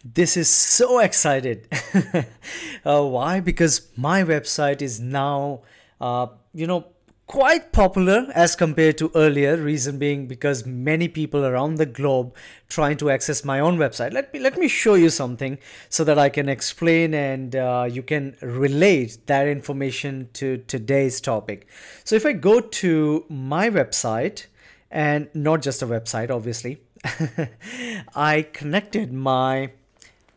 This is so excited. Why? Because my website is now, uh, you know, quite popular as compared to earlier. Reason being because many people around the globe trying to access my own website. Let me show you something so that I can explain and you can relate that information to today's topic. So if I go to my website, and not just a website, obviously, I connected my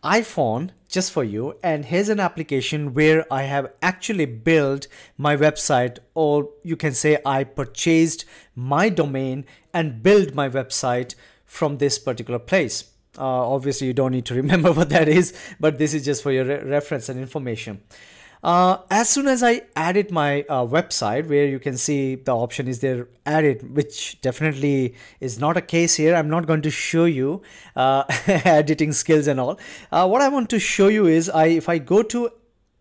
iPhone just for you, and here's an application where I have actually built my website, or you can say I purchased my domain and built my website from this particular place. Obviously you don't need to remember what that is, but this is just for your reference and information. As soon as I added my website, where you can see the option is there added, which definitely is not a case here. I'm not going to show you editing skills and all. What I want to show you is if I go to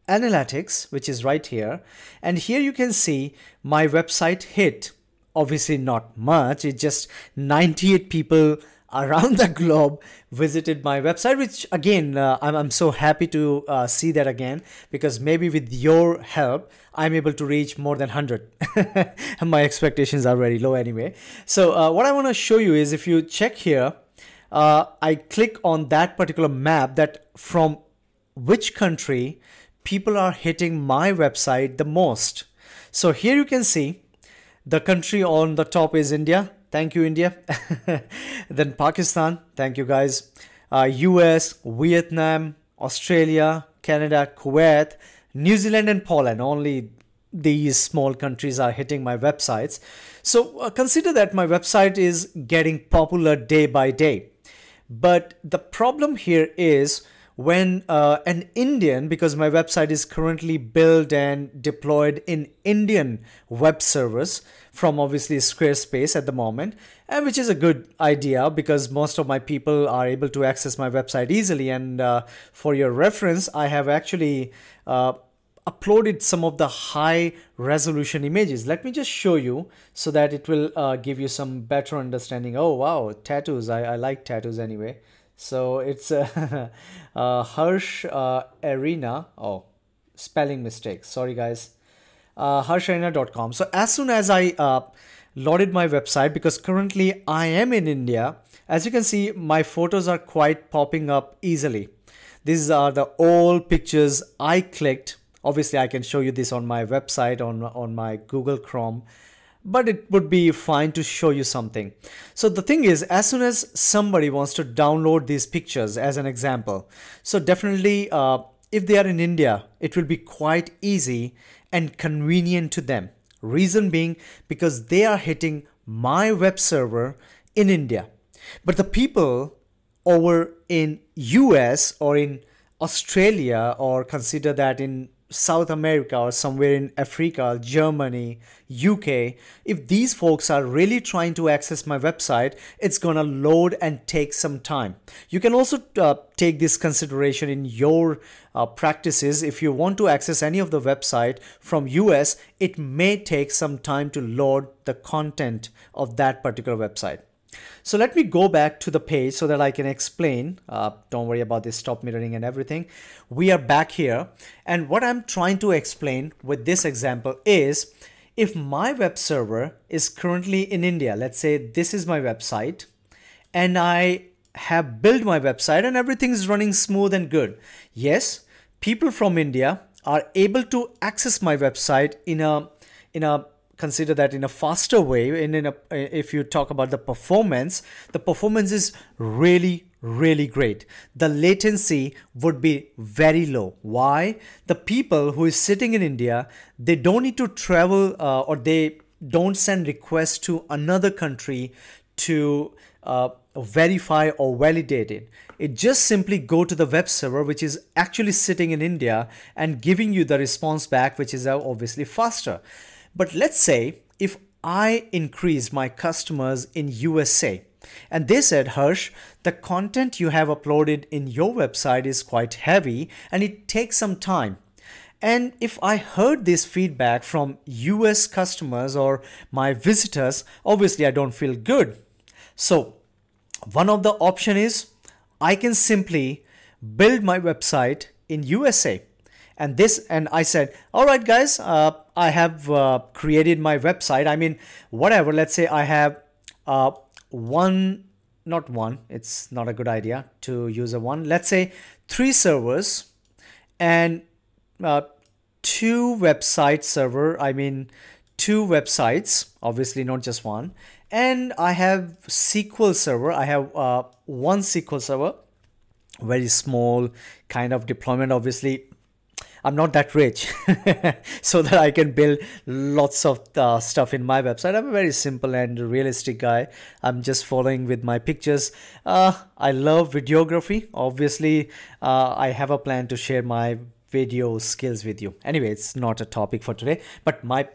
analytics, which is right here, and here you can see my website hit. Obviously not much, it's just 98 people around the globe visited my website, which again I'm so happy to see that again, because maybe with your help I'm able to reach more than 100. And my expectations are very low anyway. So what I want to show you is, if you check here, I click on that particular map, that from which country people are hitting my website the most. So here you can see the country on the top is India. Thank you, India. Then Pakistan. Thank you, guys. US, Vietnam, Australia, Canada, Kuwait, New Zealand, and Poland. Only these small countries are hitting my websites. So consider that my website is getting popular day by day. But the problem here is when an Indian, because my website is currently built and deployed in Indian web servers from obviously Squarespace at the moment, and which is a good idea because most of my people are able to access my website easily. And for your reference, I have actually uploaded some of the high resolution images. Let me just show you so that it will give you some better understanding. Oh wow, tattoos. I like tattoos anyway. So it's Harsh Arena. Oh, spelling mistakes. Sorry, guys. Harsharena.com. So as soon as I loaded my website, because currently I am in India, as you can see, my photos are quite popping up easily. These are the old pictures I clicked. Obviously, I can show you this on my website, on my Google Chrome. But it would be fine to show you something. So the thing is, as soon as somebody wants to download these pictures as an example, so definitely if they are in India, it will be quite easy and convenient to them. Reason being because they are hitting my web server in India. But the people over in US or in Australia, or consider that in South America or somewhere in Africa, Germany, UK, if these folks are really trying to access my website, it's gonna load and take some time. You can also take this consideration in your practices. If you want to access any of the website from US, it may take some time to load the content of that particular website. So let me go back to the page so that I can explain. Don't worry about this stop mirroring and everything. We are back here, and what I'm trying to explain with this example is, if my web server is currently in India, let's say this is my website, and I have built my website and everything is running smooth and good. Yes, people from India are able to access my website in a consider that in a faster way. If you talk about the performance is really great. The latency would be very low. Why? The people who is sitting in India, they don't need to travel or they don't send requests to another country to verify or validate it. It just simply go to the web server, which is actually sitting in India and giving you the response back, which is obviously faster. But let's say if I increase my customers in USA and they said, Harsh, the content you have uploaded in your website is quite heavy and it takes some time. And if I heard this feedback from US customers or my visitors, obviously I don't feel good. So one of the option is I can simply build my website in USA. And I said, all right, guys, I have created my website. I mean, whatever, let's say I have it's not a good idea to use a one. Let's say 3 servers and 2 website server. I mean, 2 websites, obviously not just one. And I have SQL server. I have one SQL server, very small kind of deployment. Obviously, I'm not that rich so that I can build lots of stuff in my website. I'm a very simple and realistic guy. I'm just following with my pictures. I love videography. Obviously, I have a plan to share my video skills with you. Anyway, it's not a topic for today, but my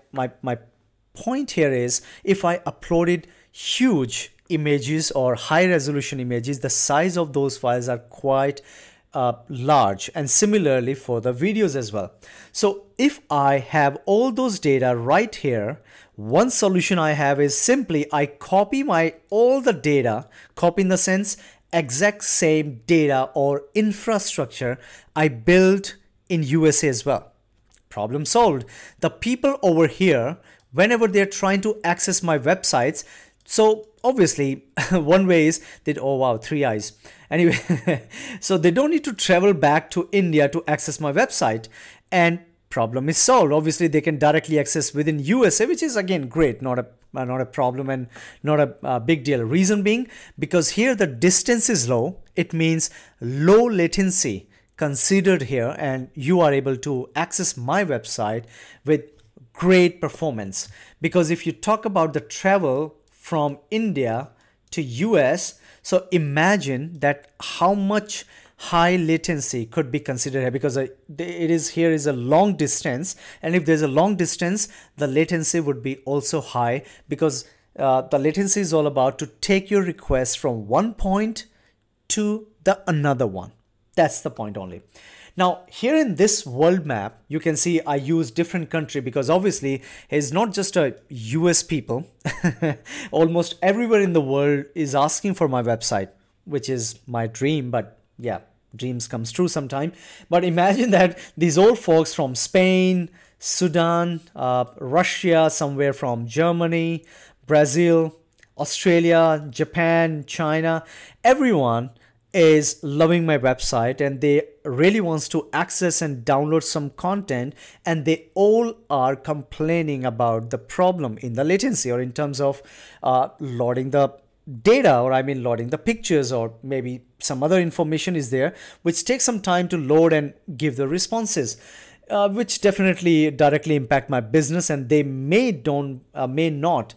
point here is, if I uploaded huge images or high resolution images, the size of those files are quite large, and similarly for the videos as well. So if I have all those data right here, one solution I have is simply I copy all the data, copy in the sense exact same data or infrastructure I built in USA as well. Problem solved. The people over here, whenever they're trying to access my websites, so obviously one way is that, oh wow, 3 eyes. Anyway, so they don't need to travel back to India to access my website, and problem is solved. Obviously they can directly access within USA, which is again great, not a problem and not a big deal. Reason being, because here the distance is low, it means low latency considered here, and you are able to access my website with great performance. Because if you talk about the travel from India to US, so imagine that how much high latency could be considered here, because here is a long distance, and if there's a long distance, the latency would be also high, because the latency is all about to take your request from one point to the another one. That's the point only. Now here in this world map, you can see I use different country, because obviously it's not just a US people. Almost everywhere in the world is asking for my website, which is my dream. But yeah, dreams comes true sometime. But imagine that these old folks from Spain, Sudan, Russia, somewhere from Germany, Brazil, Australia, Japan, China, everyone is loving my website, and they really wants to access and download some content, and they all are complaining about the problem in the latency, or in terms of loading the data, or I mean loading the pictures, or maybe some other information is there which takes some time to load and give the responses, which definitely directly impact my business, and they may not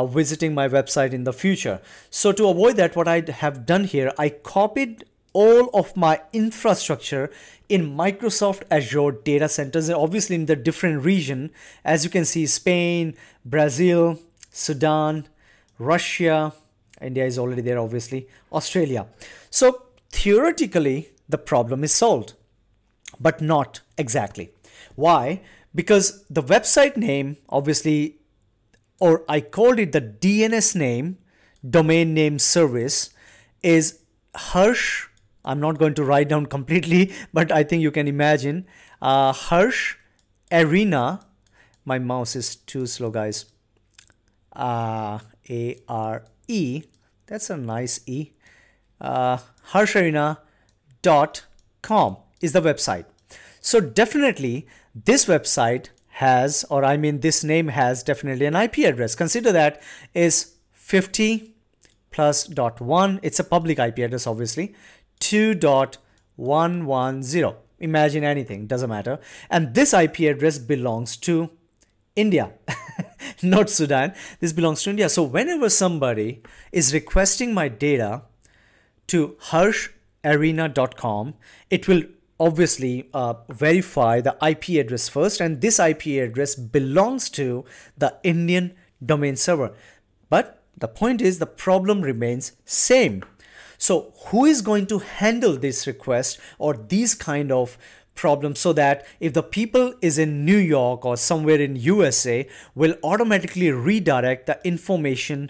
visiting my website in the future. So to avoid that, what I have done here, I copied all of my infrastructure in Microsoft Azure data centers, and obviously in the different region, as you can see, Spain, Brazil, Sudan, Russia, India is already there, obviously, Australia. So theoretically, the problem is solved, but not exactly. Why? Because the website name, obviously, or I called it the DNS name, domain name service, is Harsh. I'm not going to write down completely, but I think you can imagine. Harsh Arena. My mouse is too slow, guys. A-R-E. That's a nice E. harsharena.com is the website. So definitely this website has, or I mean this name has definitely an IP address. Consider that is 50 plus .1. It's a public IP address, obviously. 2.110. Imagine anything, doesn't matter. And this IP address belongs to India, not Sudan. This belongs to India. So whenever somebody is requesting my data to harsharena.com, it will obviously verify the IP address first, and this IP address belongs to the Indian domain server. But the point is, the problem remains same. So who is going to handle this request or these kind of problems, so that if the people is in New York or somewhere in USA, will automatically redirect the information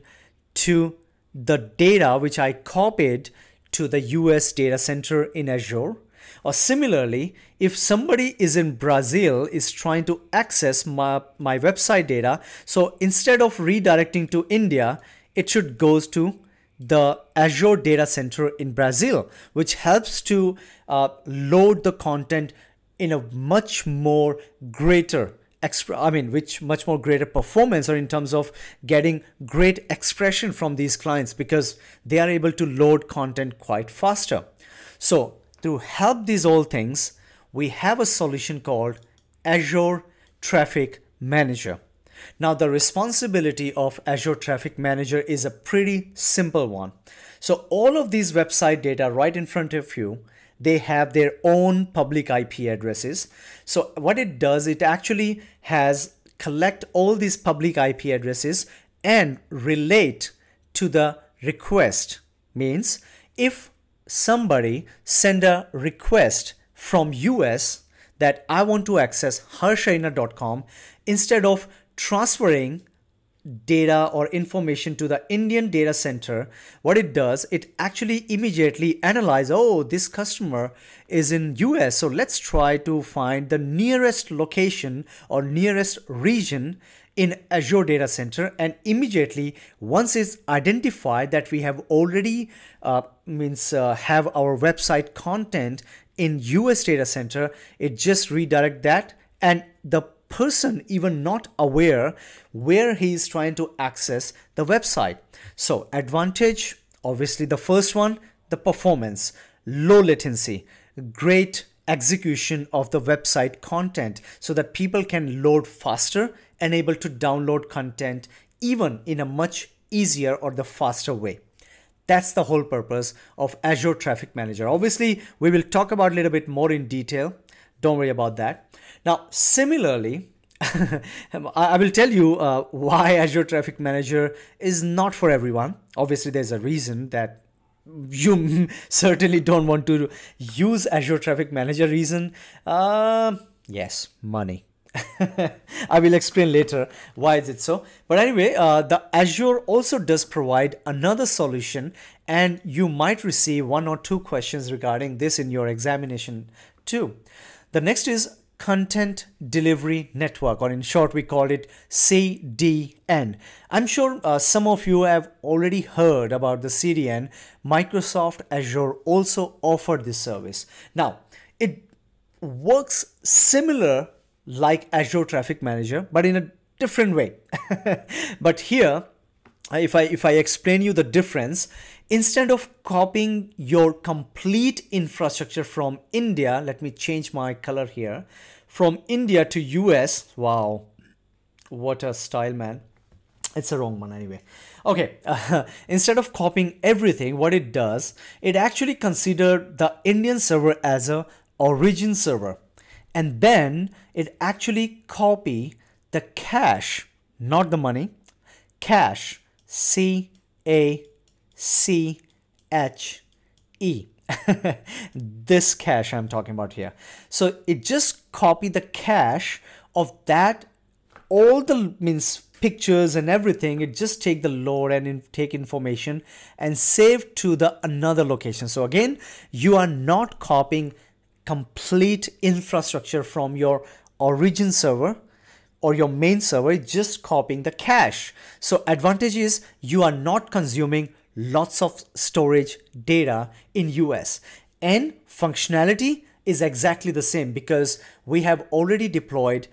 to the data which I copied to the US data center in Azure, Or similarly, if somebody is in Brazil is trying to access my website data, so instead of redirecting to India, it should go to the Azure data center in Brazil, which helps to load the content in a much more greater much more greater performance, or in terms of getting great expression from these clients, because they are able to load content quite faster. So to help these all things, we have a solution called Azure Traffic Manager. Now, the responsibility of Azure Traffic Manager is a pretty simple one. So all of these website data right in front of you, they have their own public IP addresses. So what it does, it actually has collect all these public IP addresses and relate to the request. Means if somebody send a request from US that I want to access harsharina.com, instead of transferring data or information to the Indian data center, what it does, it actually immediately analyzes, oh, this customer is in US, so let's try to find the nearest location or nearest region in Azure data center, and immediately once it's identified that we have already have our website content in US data center, it just redirect that, and the person even not aware where he is trying to access the website. So advantage, obviously the first one, the performance, low latency, great execution of the website content so that people can load faster and able to download content even in a much easier or the faster way. That's the whole purpose of Azure Traffic Manager. Obviously, we will talk about a little bit more in detail. Don't worry about that. Now, similarly, I will tell you why Azure Traffic Manager is not for everyone. Obviously, there's a reason that you certainly don't want to use Azure Traffic Manager. Reason, yes, money. I will explain later why is it so. But anyway, the Azure also does provide another solution, and you might receive 1 or 2 questions regarding this in your examination too. The next is Content Delivery Network, or in short we call it CDN. I'm sure some of you have already heard about the CDN. Microsoft Azure also offered this service. Now, it works similar like Azure Traffic Manager, but in a different way. But here, if I explain you the difference, instead of copying your complete infrastructure from India, let me change my color here, from India to US, wow, what a style, man. It's a wrong one anyway. Okay, instead of copying everything, what it does, it actually considers the Indian server as a origin server. And then it actually copy the cache, not the money, cache, C-A-C-H-E. This cache I'm talking about here. So it just copy the cache of that, all the pictures and everything. It just take the load and take information and save to the another location. So again, you are not copying complete infrastructure from your origin server or your main server, just copying the cache. So advantage is you are not consuming lots of storage data in US, and functionality is exactly the same because we have already deployed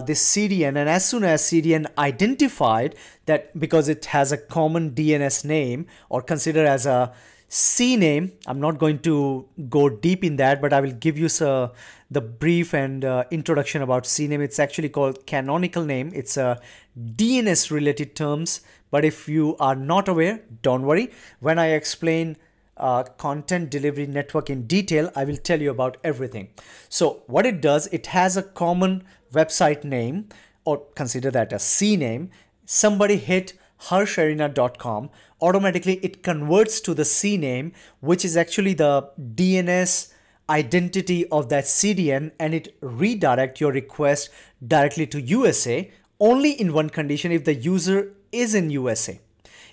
this CDN, and as soon as CDN identified that, because it has a common DNS name or considered as a Cname, I'm not going to go deep in that, but I will give you the brief and introduction about Cname. It's actually called canonical name. It's a DNS related terms, but if you are not aware, don't worry. When I explain content delivery network in detail, I will tell you about everything. So what it does, it has a common website name, or consider that a Cname. Somebody hit harsharina.com, automatically it converts to the Cname, which is actually the DNS identity of that CDN, and it redirect your request directly to USA, only in one condition: if the user is in USA.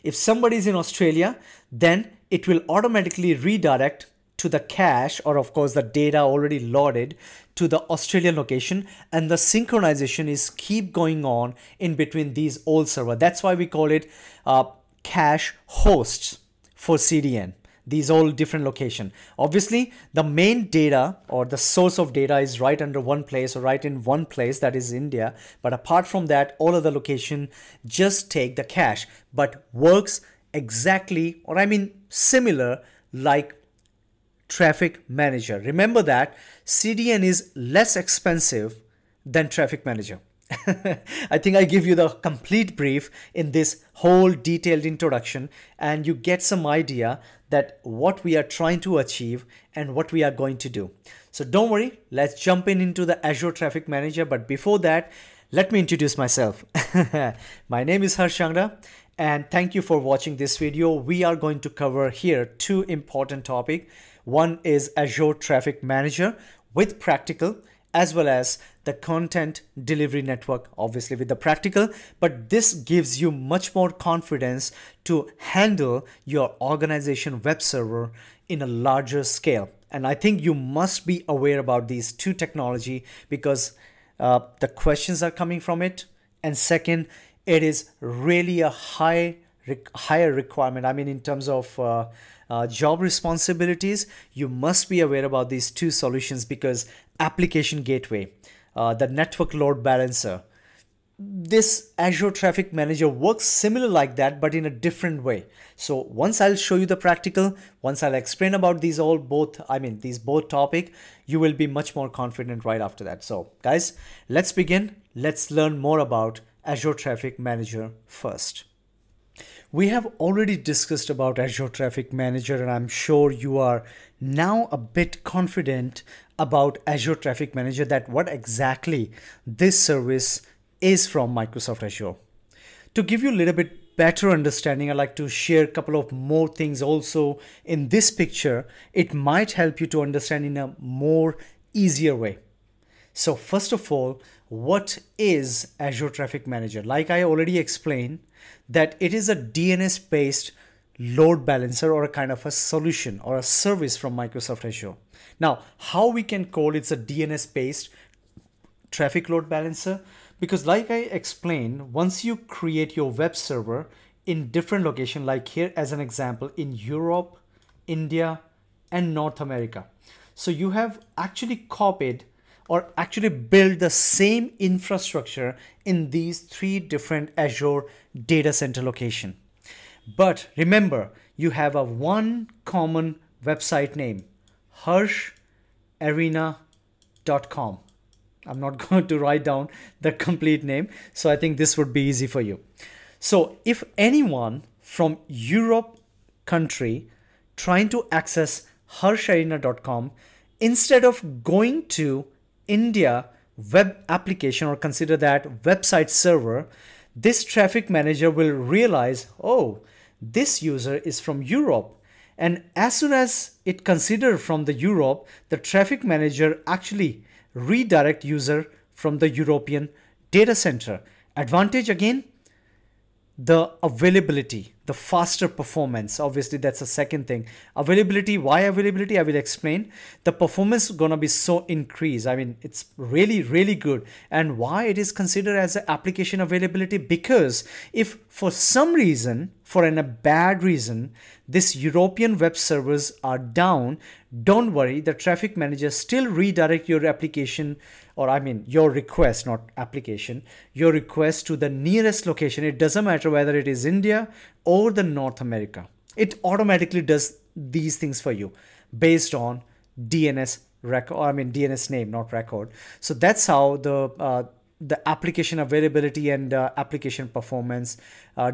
If somebody is in Australia, then it will automatically redirect to the cache, or of course the data already loaded to the Australian location, and the synchronization is keep going on in between these old server. That's why we call it cache hosts for CDN. These all different location. Obviously, the main data or the source of data is right under one place or right in one place, that is India. But apart from that, all other location just take the cache, but works exactly, or I mean similar like Traffic Manager. Remember that CDN is less expensive than Traffic Manager. I think I give you the complete brief in this whole detailed introduction, and you get some idea that what we are trying to achieve and what we are going to do. So don't worry, let's jump into the Azure Traffic Manager. But before that, let me introduce myself. My name is Harsh Changra, and thank you for watching this video. We are going to cover here two important topics. One is Azure Traffic Manager with practical, as well as the content delivery network, obviously with the practical, but this gives you much more confidence to handle your organization web server in a larger scale. And I think you must be aware about these two technology because the questions are coming from it. And second, it is really a higher requirement. I mean, in terms of job responsibilities, you must be aware about these two solutions because application gateway, the network load balancer, this Azure Traffic Manager works similar like that, but in a different way. So once I'll show you the practical, once I'll explain about these both topic, you will be much more confident right after that. So guys, let's begin. Let's learn more about Azure Traffic Manager first. We have already discussed about Azure Traffic Manager, and I'm sure you are now a bit confident about Azure Traffic Manager, that what exactly this service is from Microsoft Azure. To give you a little bit better understanding, I'd like to share a couple of more things also in this picture. It might help you to understand in a more easier way. So first of all, what is Azure Traffic Manager? Like I already explained, that it is a DNS based load balancer or a kind of a solution or a service from Microsoft Azure. Now, how we can call it's a DNS based traffic load balancer? Because like I explained, once you create your web server in different locations, like here as an example, in Europe, India, and North America. So you have actually copied or actually build the same infrastructure in these three different Azure data center location. But remember, you have a one common website name, harsharena.com. I'm not going to write down the complete name, so I think this would be easy for you. So if anyone from Europe country trying to access harsharena.com, instead of going to India web application or consider that website server, this traffic manager will realize, oh, this user is from Europe. And as soon as it consider from the Europe, the traffic manager actually redirect user from the European data center. Advantage again, the availability, the faster performance. Obviously, that's the second thing. Availability, why availability? I will explain. The performance is gonna be so increased. I mean, it's really, really good. And why it is considered as an application availability? Because if for some reason, for a bad reason, this European web servers are down, don't worry, the traffic manager still redirect your application, or I mean your request, not application, your request to the nearest location. It doesn't matter whether it is India or the North America. It automatically does these things for you based on DNS record, I mean DNS name, not record. So that's how the application availability and application performance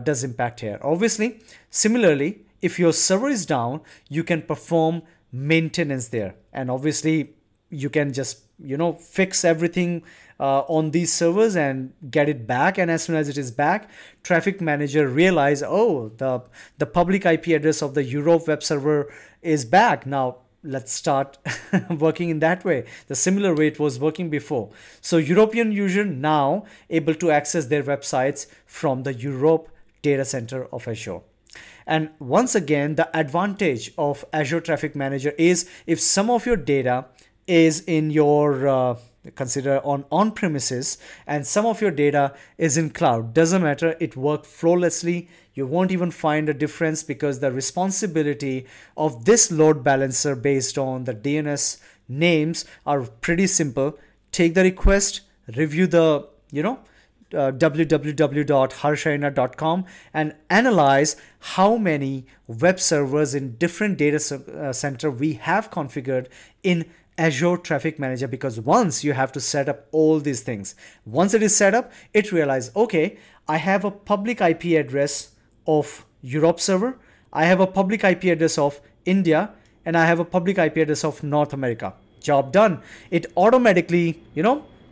does impact here. Obviously, similarly, if your server is down, you can perform maintenance there, and obviously you can just fix everything on these servers and get it back. And as soon as it is back, traffic manager realize, oh, the public IP address of the Europe web server is back. Now let's start working in that way, the similar way it was working before. So European user now able to access their websites from the Europe data center of Azure. And once again, the advantage of Azure Traffic Manager is if some of your data is in your consider on premises and some of your data is in cloud, doesn't matter, it works flawlessly. You won't even find a difference because the responsibility of this load balancer based on the DNS names are pretty simple. Take the request, review the www.harshaina.com and analyze how many web servers in different data center we have configured in Azure Traffic Manager, because once you have to set up all these things, once it is set up, it realizes, okay, I have a public IP address of Europe server, I have a public IP address of India, and I have a public IP address of North America. Job done. It automatically,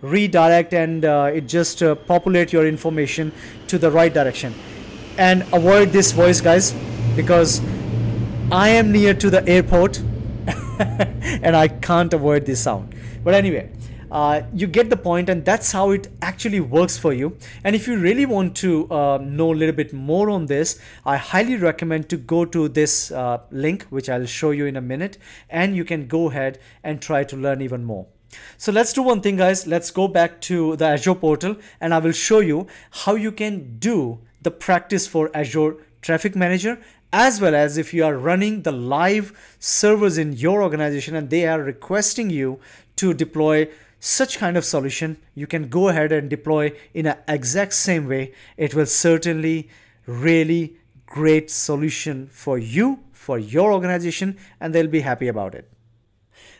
redirect and it just populate your information to the right direction. And avoid this voice, guys, because I am near to the airport and I can't avoid this sound. But anyway, you get the point, and that's how it actually works for you. And if you really want to know a little bit more on this, I highly recommend to go to this link, which I'll show you in a minute, and you can go ahead and try to learn even more. So let's do one thing, guys. Let's go back to the Azure portal and I will show you how you can do the practice for Azure Traffic Manager, as well as if you are running the live servers in your organization and they are requesting you to deploy such kind of solution, you can go ahead and deploy in an exact same way. It will certainly really great solution for you, for your organization, and they'll be happy about it.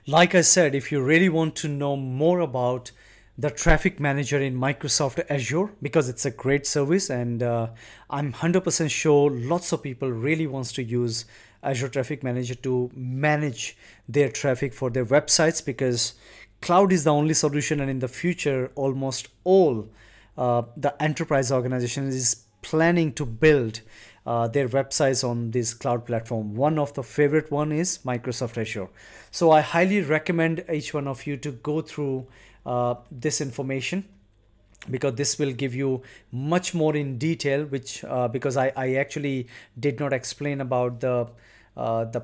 Like I said, if you really want to know more about the Traffic Manager in Microsoft Azure, because it's a great service, and I'm 100% sure lots of people really wants to use Azure Traffic Manager to manage their traffic for their websites, because cloud is the only solution, and in the future almost all the enterprise organizations is planning to build their websites on this cloud platform. One of the favorite one is Microsoft Azure. So I highly recommend each one of you to go through this information, because this will give you much more in detail, which because I actually did not explain about the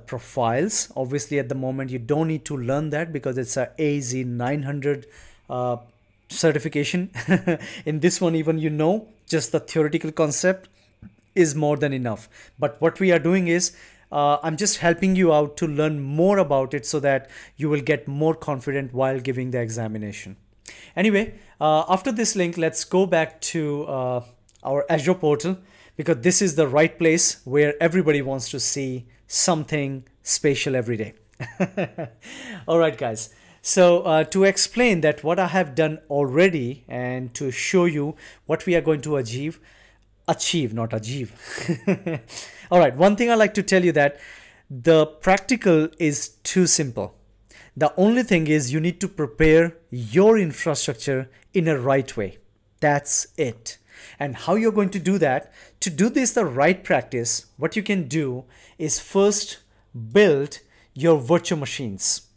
profiles. Obviously at the moment you don't need to learn that because it's a AZ-900 certification. In this one, even just the theoretical concept is more than enough. But what we are doing is I'm just helping you out to learn more about it so that you will get more confident while giving the examination. Anyway, after this link, let's go back to our Azure portal, because this is the right place where everybody wants to see something special every day. All right, guys. So to explain that what I have done already and to show you what we are going to achieve, not achieve. All right, one thing I like to tell you that the practical is too simple. The only thing is you need to prepare your infrastructure in a right way. That's it. And how you're going to do that, to do this the right practice, what you can do is first build your virtual machines.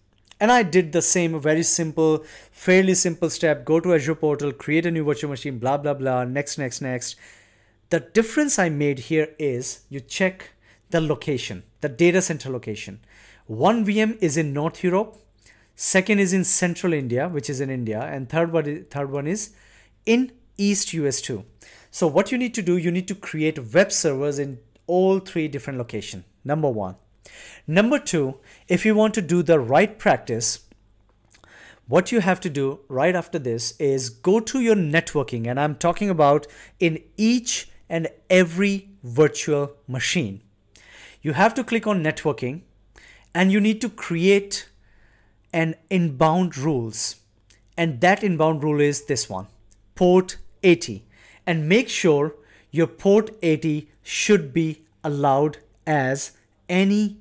And I did the same, very simple, fairly simple step. Go to Azure portal, create a new virtual machine, blah, blah, blah, next. The difference I made here is you check the location, the data center location. One VM is in North Europe, second is in Central India, which is in India, and third one is in East US too. So what you need to do, you need to create web servers in all three different locations. Number one. Number two, if you want to do the right practice, what you have to do right after this is go to your networking, and I'm talking about in each and every virtual machine. You have to click on networking and you need to create an inbound rules. And that inbound rule is this one, port 80. And make sure your port 80 should be allowed as any.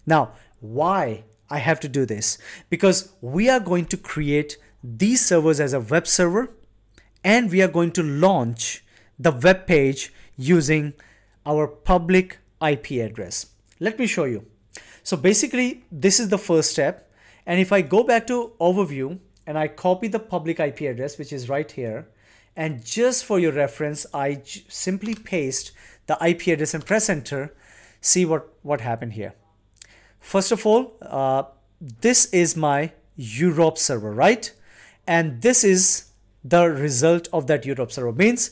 Now, why I have to do this? Because we are going to create these servers as a web server, and we are going to launch the web page using our public IP address. Let me show you. So basically, this is the first step. And if I go back to overview and I copy the public IP address, which is right here, And just for your reference, I simply paste the IP address and press enter. See what happened here. First of all, this is my Europe server, right? And this is the result of that Europe server. Means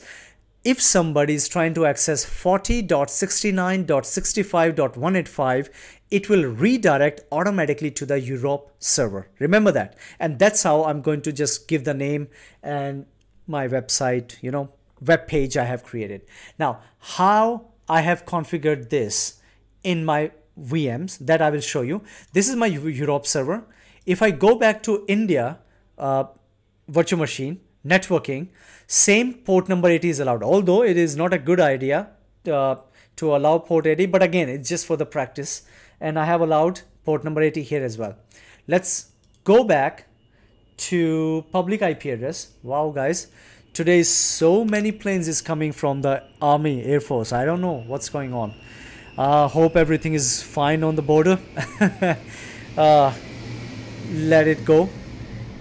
if somebody is trying to access 40.69.65.185, it will redirect automatically to the Europe server. Remember that. And that's how I'm going to just give the name and my website, web page I have created. Now, how I have configured this in my VMs, that I will show you. This is my Europe server. If I go back to India virtual machine, networking, same port number 80 is allowed, although it is not a good idea to allow port 80, but again, it's just for the practice. And I have allowed port number 80 here as well. Let's go back to public IP address. Wow, guys, today so many planes is coming from the Army, Air Force. I don't know what's going on. Hope everything is fine on the border. Let it go.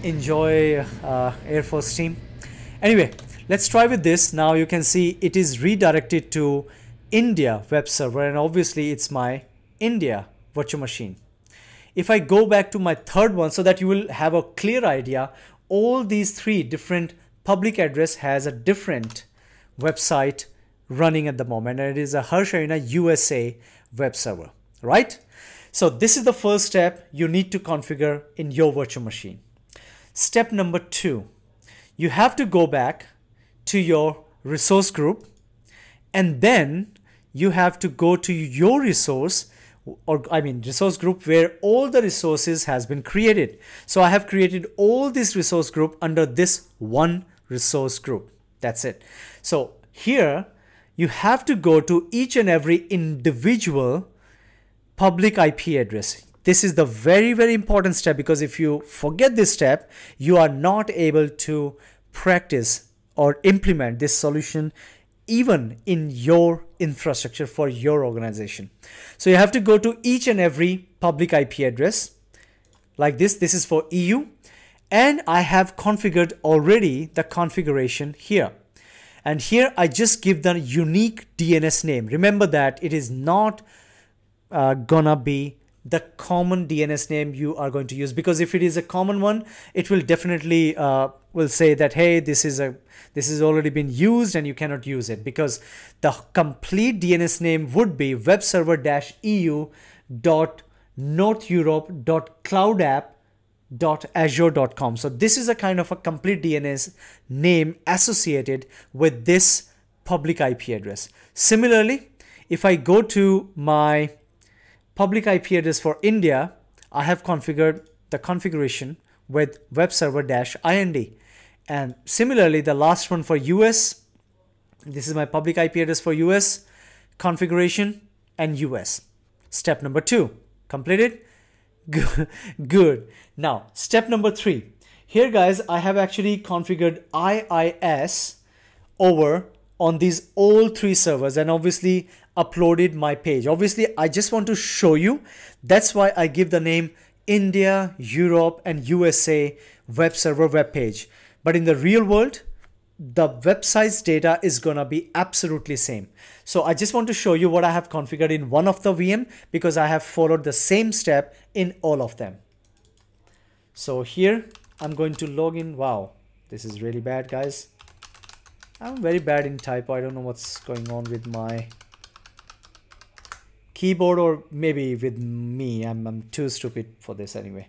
Enjoy Air Force team. Anyway, let's try with this. Now you can see it is redirected to India web server, and obviously it's my India virtual machine. If I go back to my third one, so that you will have a clear idea, all these three different public address has a different website running at the moment, and it is a Harsharina USA web server, right? So this is the first step you need to configure in your virtual machine. Step number 2, you have to go back to your resource group, and then you have to go to your resource, or resource group where all the resources has been created. So I have created all this resource group under this one resource group. That's it. So here you have to go to each and every individual public IP address. This is the very, very important step, because if you forget this step, you are not able to practice or implement this solution even in your infrastructure for your organization. So you have to go to each and every public IP address like this. This is for EU, and I have configured already the configuration here. And here I just give the unique DNS name. Remember that it is not gonna be the common DNS name you are going to use, because if it is a common one, it will definitely will say that, hey, this is already been used and you cannot use it, because the complete DNS name would be webserver-eu.northeurope.cloudapp.azure.com. So this is a kind of a complete DNS name associated with this public IP address. Similarly, if I go to my public IP address for India, I have configured the configuration with webserver-ind. And similarly, the last one for US, this is my public IP address for US, configuration and US. Step number 2, completed? Good. Now, step number 3. Here, guys, I have actually configured IIS over on these all 3 servers, and obviously uploaded my page. Obviously, I just want to show you. That's why I give the name India, Europe, and USA web server web page. But in the real world, the website's data is gonna be absolutely same. So I just want to show you what I have configured in one of the VM, because I have followed the same step in all of them. So here I'm going to log in. Wow, this is really bad, guys. I'm very bad in typo. I don't know what's going on with my keyboard, or maybe with me. I'm too stupid for this anyway.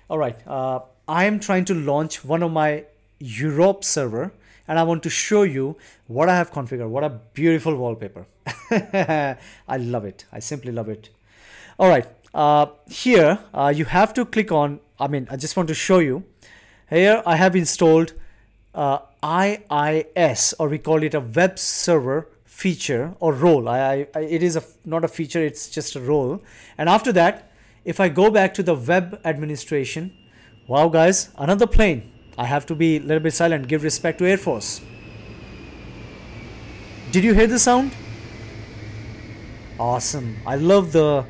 All right, I am trying to launch one of my Europe server, and I want to show you what I have configured. What a beautiful wallpaper. I love it. I simply love it. All right, here you have to click on, I just want to show you. Here I have installed IIS, or we call it a web server feature or role. It is not a feature, it's just a role. And after that, if I go back to the web administration, wow, guys, another plane. I have to be a little bit silent, give respect to Air Force. Did you hear the sound? Awesome. I love the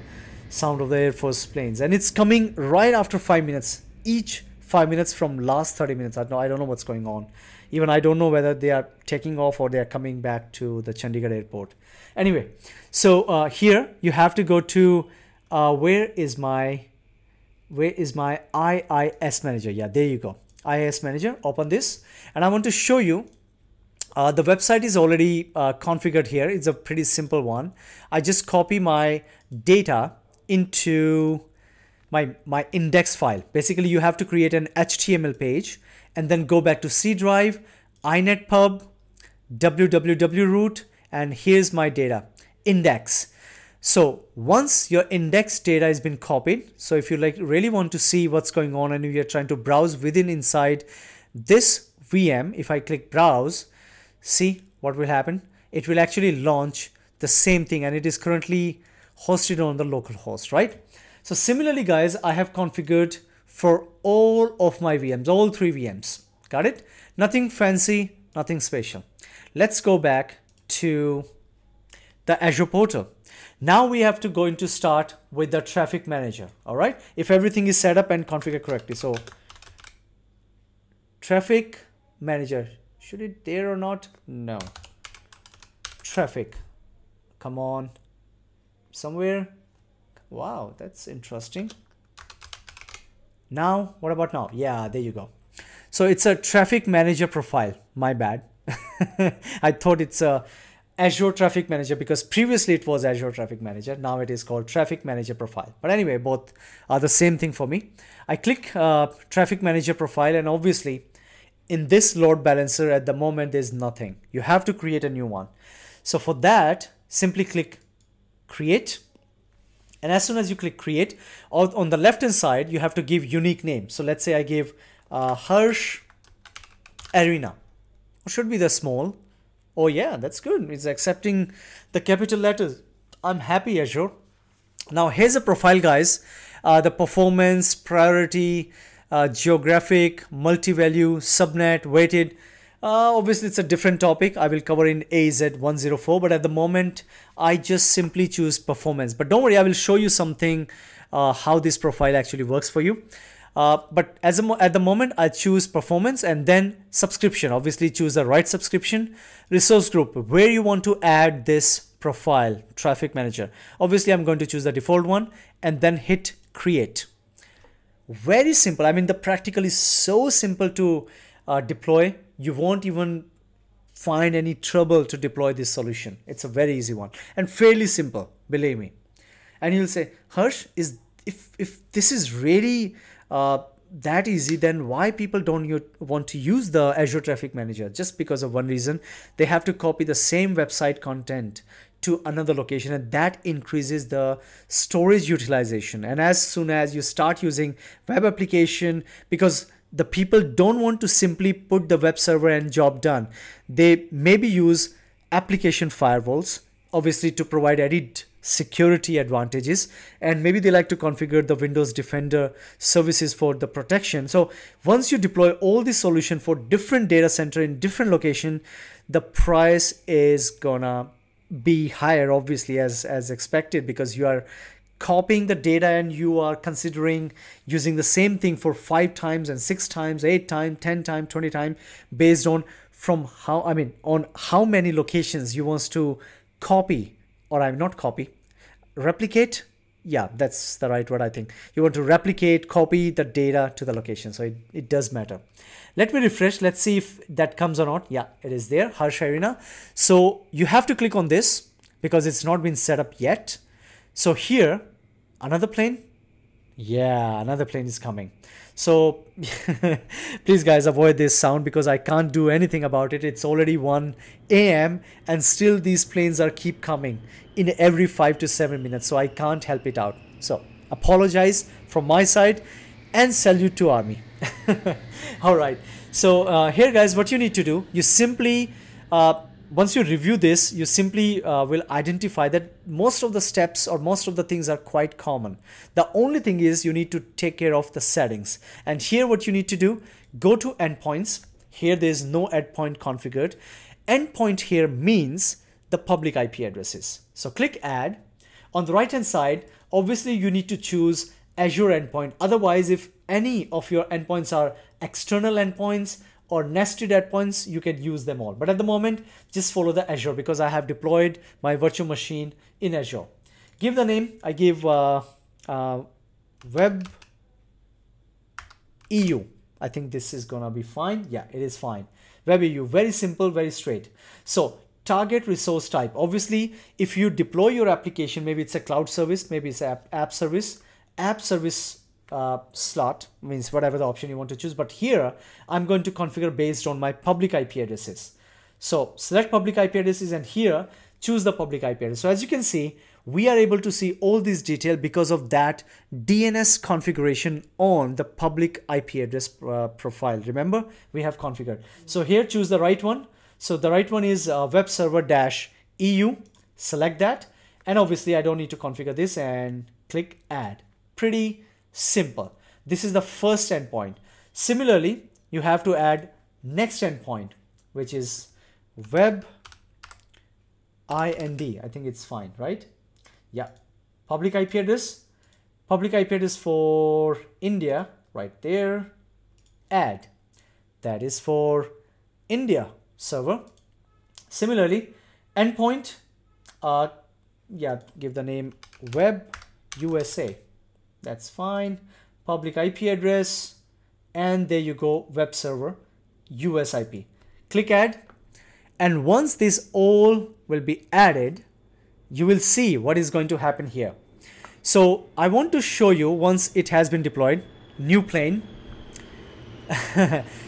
sound of the Air Force planes, and it's coming right after 5 minutes. Each 5 minutes from last 30 minutes. I don't know what's going on. Even I don't know whether they are taking off or they are coming back to the Chandigarh airport. Anyway, so here you have to go to where is my IIS manager? Yeah, there you go. IIS manager. Open this, and I want to show you. The website is already configured here. It's a pretty simple one. I just copy my data into my index file. Basically, you have to create an HTML page and then go back to C drive, inetpub, www root, and here's my data, index. So once your index data has been copied, so if you really want to see what's going on and you're trying to browse inside this VM, if I click browse, see what will happen. It will actually launch the same thing, and it is currently hosted on the local host, right? So similarly, guys, I have configured for all of my VMs, all 3 VMs. Got it? Nothing fancy, nothing special. Let's go back to the Azure portal. Now we have to go into start with the traffic manager. All right. If everything is set up and configured correctly. So traffic manager, should it there or not? No. Traffic. Come on. Somewhere. Wow, that's interesting. Now, what about now? Yeah, there you go. So it's a traffic manager profile. My bad. I thought it's a Azure Traffic Manager because previously it was Azure Traffic Manager. Now it is called Traffic Manager Profile. But anyway, both are the same thing for me. I click Traffic Manager Profile, and obviously in this load balancer at the moment there's nothing. You have to create a new one. So for that, simply click Create. And as soon as you click Create, on the left hand side, you have to give unique name. So let's say I give Harsh Arena. Or should be the small. Oh yeah, that's good. It's accepting the capital letters. I'm happy, Azure. Now here's a profile, guys. The performance, priority, geographic, multi-value, subnet, weighted. Obviously, it's a different topic. I will cover in AZ-104, but at the moment, I just simply choose performance. But don't worry, I will show you something, how this profile actually works for you. But at the moment, I choose performance and then subscription. Obviously, choose the right subscription. Resource group, where you want to add this profile, traffic manager. Obviously, I'm going to choose the default one and then hit create. Very simple. I mean, the practical is so simple to deploy. You won't even find any trouble to deploy this solution. It's a very easy one and fairly simple, believe me. And you'll say, Harsh, if this is really that easy, then why people don't want to use the Azure Traffic Manager? Just because of one reason, they have to copy the same website content to another location, and that increases the storage utilization. And as soon as you start using web application, because the people don't want to simply put the web server and job done, they maybe use application firewalls, obviously to provide added security advantages, and maybe they like to configure the Windows Defender services for the protection. So once you deploy all the solution for different data center in different location, the price is gonna be higher, obviously, as expected, because you are copying the data and you are considering using the same thing for 5 times and 6 times, 8 times, 10 times, 20 times, based on on how many locations you want to copy, or replicate. Yeah, that's the right word. I think you want to replicate, copy the data to the location. So it does matter. Let me refresh. Let's see if that comes or not. Yeah, it is there, Harsh Arena. So you have to click on this because it's not been set up yet. So here, another plane. Yeah, another plane is coming. So please guys, avoid this sound because I can't do anything about it. It's already 1 AM and still these planes are keep coming in every 5 to 7 minutes. So I can't help it out. So apologize from my side and salute to Army. All right. So here guys, what you need to do, you simply, once you review this, you simply will identify that most of the steps or most of the things are quite common. The only thing is you need to take care of the settings. And here what you need to do, go to endpoints. Here there is no endpoint configured. Endpoint here means the public IP addresses. So click add. On the right hand side, obviously you need to choose Azure endpoint. Otherwise, if any of your endpoints are external endpoints or nested endpoints, you can use them all. But at the moment, just follow the Azure because I have deployed my virtual machine in Azure. Give the name. I give Web EU. I think this is gonna be fine. Yeah, it is fine. Web EU, very simple, very straight. So target resource type. Obviously, if you deploy your application, maybe it's a cloud service, maybe it's an app service. App service slot means whatever the option you want to choose. But here, I'm going to configure based on my public IP addresses. So select public IP addresses and here, choose the public IP address. So as you can see, we are able to see all this detail because of that DNS configuration on the public IP address profile. Remember, we have configured. So here, choose the right one. So the right one is web server-EU. Select that. And obviously, I don't need to configure this and click add. Pretty simple. This is the first endpoint. Similarly, you have to add next endpoint, which is web IND. I think it's fine, right? Yeah. Public IP address. Public IP address for India, right there. Add. That is for India server. Similarly, endpoint. Yeah, give the name web USA. That's fine. Public IP address, and there you go, web server US IP. Click add, and once this all will be added, you will see what is going to happen here. So I want to show you once it has been deployed. New plane.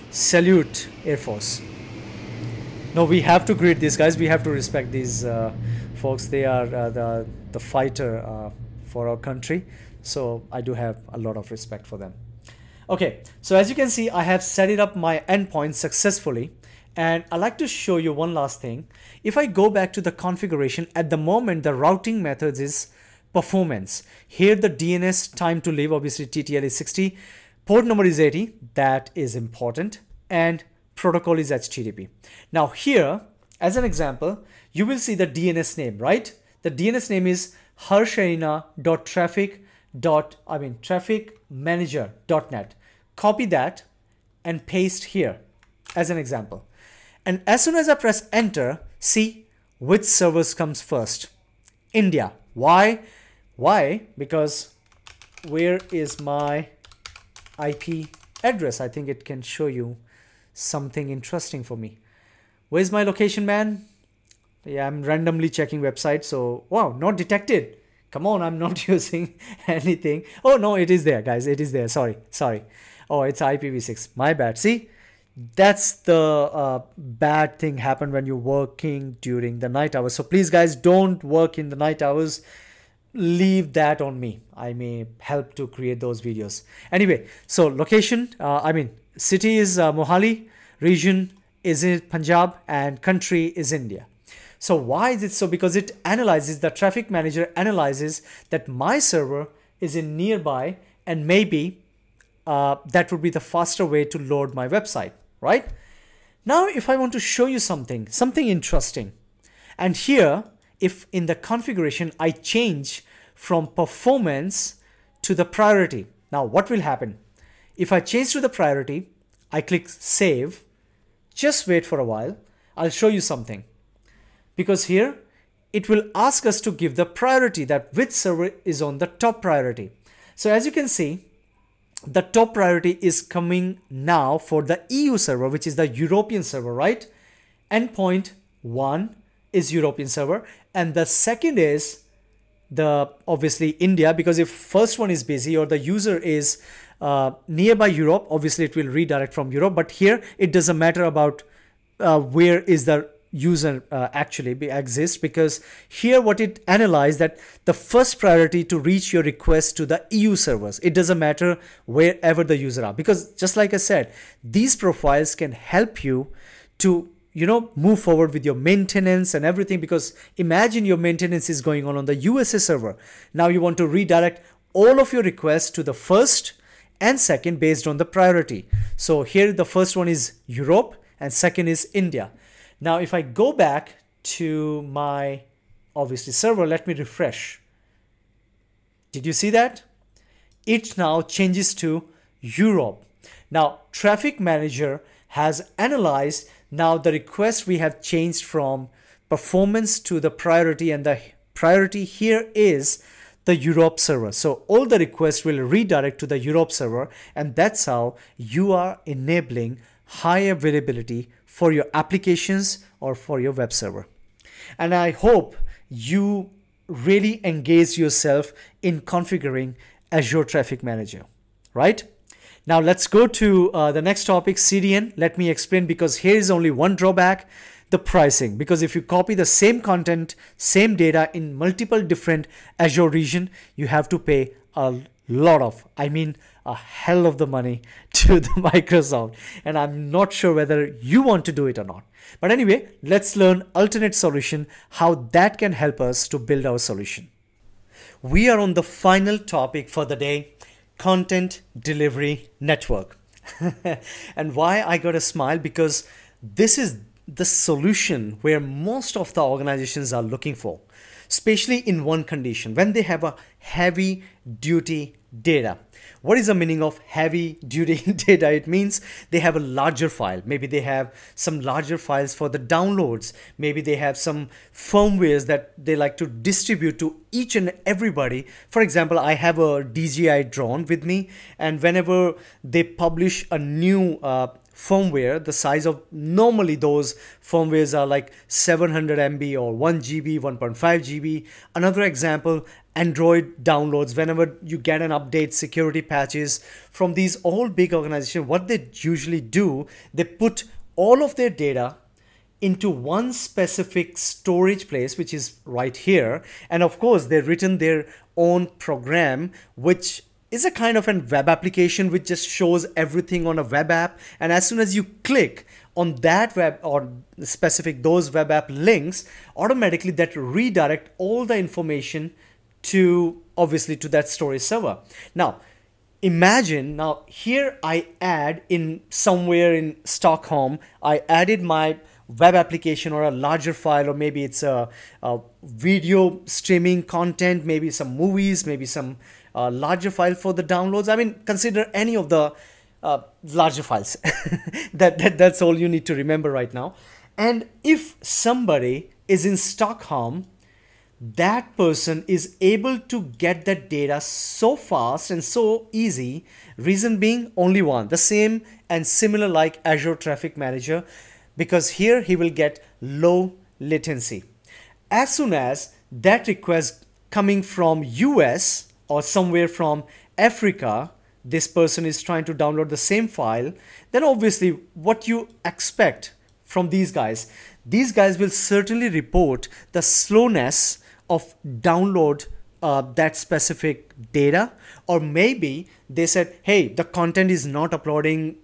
Salute Air Force. No, we have to greet these guys. We have to respect these folks. They are the fighter for our country. So I do have a lot of respect for them. Okay, so as you can see, I have set it up my endpoint successfully. And I'd like to show you one last thing. If I go back to the configuration, at the moment, the routing methods is performance. Here, the DNS time to live, obviously TTL is 60. Port number is 80. That is important. And protocol is HTTP. Now here, as an example, you will see the DNS name, right? The DNS name is trafficmanager.net. Copy that and paste here as an example. And as soon as I press enter, see which servers comes first. India. Why? Why? Because where is my IP address? I think it can show you something interesting for me. Where's my location, man? Yeah, I'm randomly checking website. So, wow, not detected. Come on, I'm not using anything. Oh, no, it is there, guys. It is there. Sorry. Oh, it's IPv6. My bad. See, that's the bad thing happened when you're working during the night hours. So please, guys, don't work in the night hours. Leave that on me. I may help to create those videos. Anyway, so location, city is Mohali, region is in Punjab, and country is India. So why is it so? Because it analyzes, the traffic manager analyzes that my server is in nearby, and maybe that would be the faster way to load my website, right? Now, if I want to show you something interesting, and here, if in the configuration, I change from performance to the priority. Now, what will happen? If I change to the priority, I click save, just wait for a while. I'll show you something. Because here, it will ask us to give the priority, that which server is on the top priority. So as you can see, the top priority is coming now for the EU server, which is the European server, right? Endpoint 1 is European server, and the second is the obviously India, because if first one is busy or the user is nearby Europe, obviously it will redirect from Europe. But here it doesn't matter about where is the user actually exists, because here what it analyzed, that the first priority to reach your request to the EU servers. It doesn't matter wherever the user are, because just like I said, these profiles can help you to move forward with your maintenance and everything. Because imagine your maintenance is going on the USA server. Now you want to redirect all of your requests to the first and second based on the priority. So here the first one is Europe and second is India. Now, if I go back to my, obviously, server, let me refresh. Did you see that? It now changes to Europe. Now, Traffic Manager has analyzed now the request we have changed from performance to the priority, and the priority here is the Europe server. So all the requests will redirect to the Europe server, and that's how you are enabling high availability for your applications or for your web server. And I hope you really engage yourself in configuring Azure Traffic Manager, right? Now let's go to the next topic, CDN. Let me explain, because here is only one drawback, the pricing. Because if you copy the same content, same data in multiple different Azure region, you have to pay a lot of, I mean a hell of the money to the Microsoft. And I'm not sure whether you want to do it or not. But anyway, let's learn alternate solution, how that can help us to build our solution. We are on the final topic for the day, content delivery network. And why I got a smile, because this is the solution where most of the organizations are looking for, especially in one condition, when they have a heavy duty data. What is the meaning of heavy duty data? It means they have a larger file. Maybe they have some larger files for the downloads. Maybe they have some firmwares that they like to distribute to each and everybody. For example, I have a DJI drone with me, and whenever they publish a new firmware, the size of, normally those firmwares are like 700 MB or 1 GB, 1.5 GB. Another example, Android downloads. Whenever you get an update, security patches from these all big organizations, what they usually do, they put all of their data into one specific storage place, which is right here. And of course, they've written their own program, which is a kind of a web application which just shows everything on a web app. And as soon as you click on that web or specific those web app links, automatically that redirect all the information to, obviously, to that storage server. Now imagine, now here I add in somewhere in Stockholm, I added my web application or a larger file, or maybe it's a video streaming content, maybe some movies, maybe some larger file for the downloads. I mean, consider any of the larger files. That's all you need to remember right now. And if somebody is in Stockholm, that person is able to get that data so fast and so easy. Reason being only one, the same and similar like Azure Traffic Manager, because here he will get low latency. As soon as that request coming from US or somewhere from Africa, this person is trying to download the same file, then obviously what you expect from these guys will certainly report the slowness of download that specific data. Or maybe they said, hey, the content is not uploading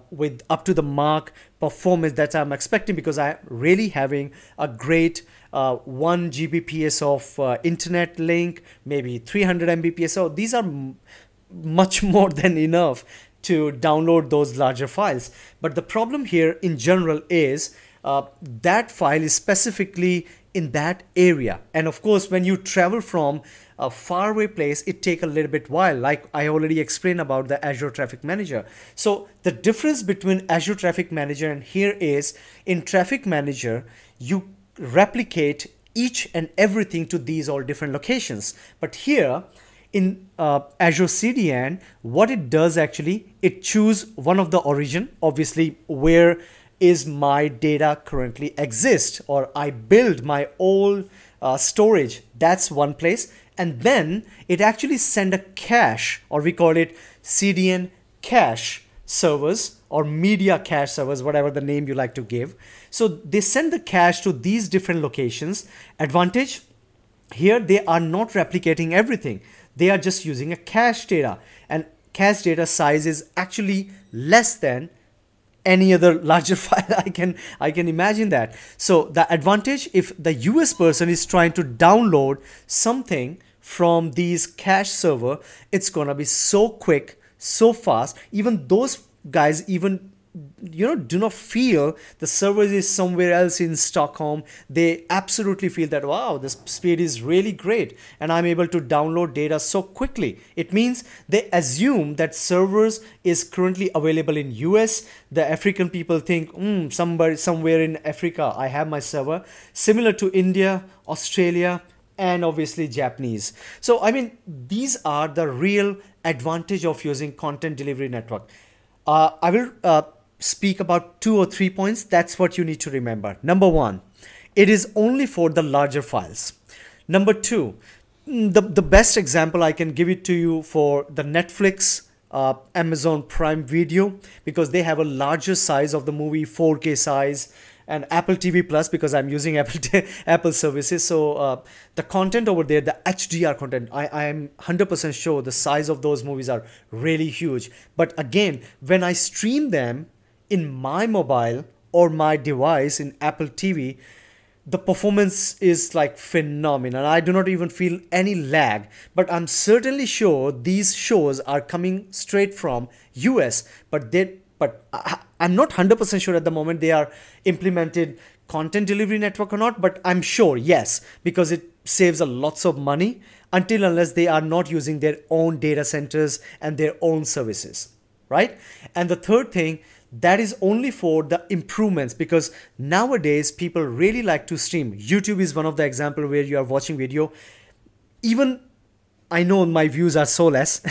with up to the mark performance that I'm expecting, because I'm really having a great 1 Gbps of internet link, maybe 300 Mbps. So these are much more than enough to download those larger files. But the problem here in general is that file is specifically in that area. And of course, when you travel from a faraway place, it takes a little bit while, like I already explained about the Azure Traffic Manager. So the difference between Azure Traffic Manager and here is, in Traffic Manager, you replicate each and everything to these all different locations. But here in Azure CDN, what it does actually, it choose one of the origin, obviously where is my data currently exist, or I build my old storage, that's one place. And then it actually send a cache, or we call it CDN cache servers or media cache servers, whatever the name you like to give. So they send the cache to these different locations. Advantage here, they are not replicating everything. They are just using a cache data, and cache data size is actually less than any other larger file. I can imagine that. So the advantage, if the US person is trying to download something from these cache server, it's gonna be so quick, so fast. Even those guys even do not feel the server is somewhere else in Stockholm. They absolutely feel that, wow, the speed is really great and I'm able to download data so quickly. It means they assume that servers is currently available in US. The African people think, somewhere in Africa I have my server, similar to India, Australia, and obviously Japanese. So I mean, these are the real advantage of using content delivery network. I will speak about 2 or 3 points. That's what you need to remember. Number one, it is only for the larger files. Number two, the best example I can give it to you for the Netflix, Amazon Prime Video, because they have a larger size of the movie, 4K size, and Apple TV Plus, because I'm using Apple services. So the content over there, the HDR content, I am 100% sure the size of those movies are really huge. But again, when I stream them in my mobile or my device in Apple TV, the performance is like phenomenal. I do not even feel any lag, but I'm certainly sure these shows are coming straight from US, but I'm not 100% sure at the moment they are implemented content delivery network or not, but I'm sure yes, because it saves a lots of money until unless they are not using their own data centers and their own services, right? And the third thing, that is only for the improvements, because nowadays people really like to stream. YouTube is one of the example where you are watching video. Even I know my views are so less,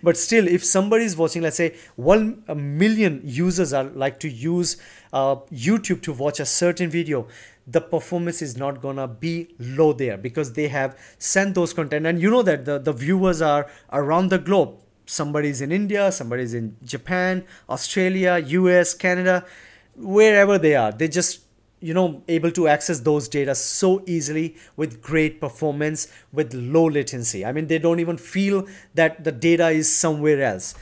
but still, if somebody is watching, let's say 1 million users are like to use YouTube to watch a certain video, the performance is not gonna be low there because they have sent those content. And you know that the viewers are around the globe. Somebody's in India, somebody's in Japan, Australia, US, Canada, wherever they are. They just, able to access those data so easily with great performance, with low latency. I mean, they don't even feel that the data is somewhere else.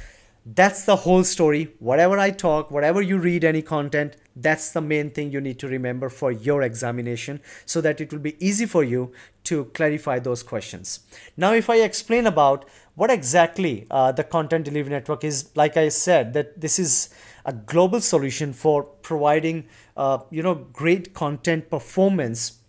That's the whole story. Whatever I talk, whatever you read, any content, that's the main thing you need to remember for your examination, so that it will be easy for you to clarify those questions. Now, if I explain about what exactly the content delivery network is, like I said, that this is a global solution for providing great content performance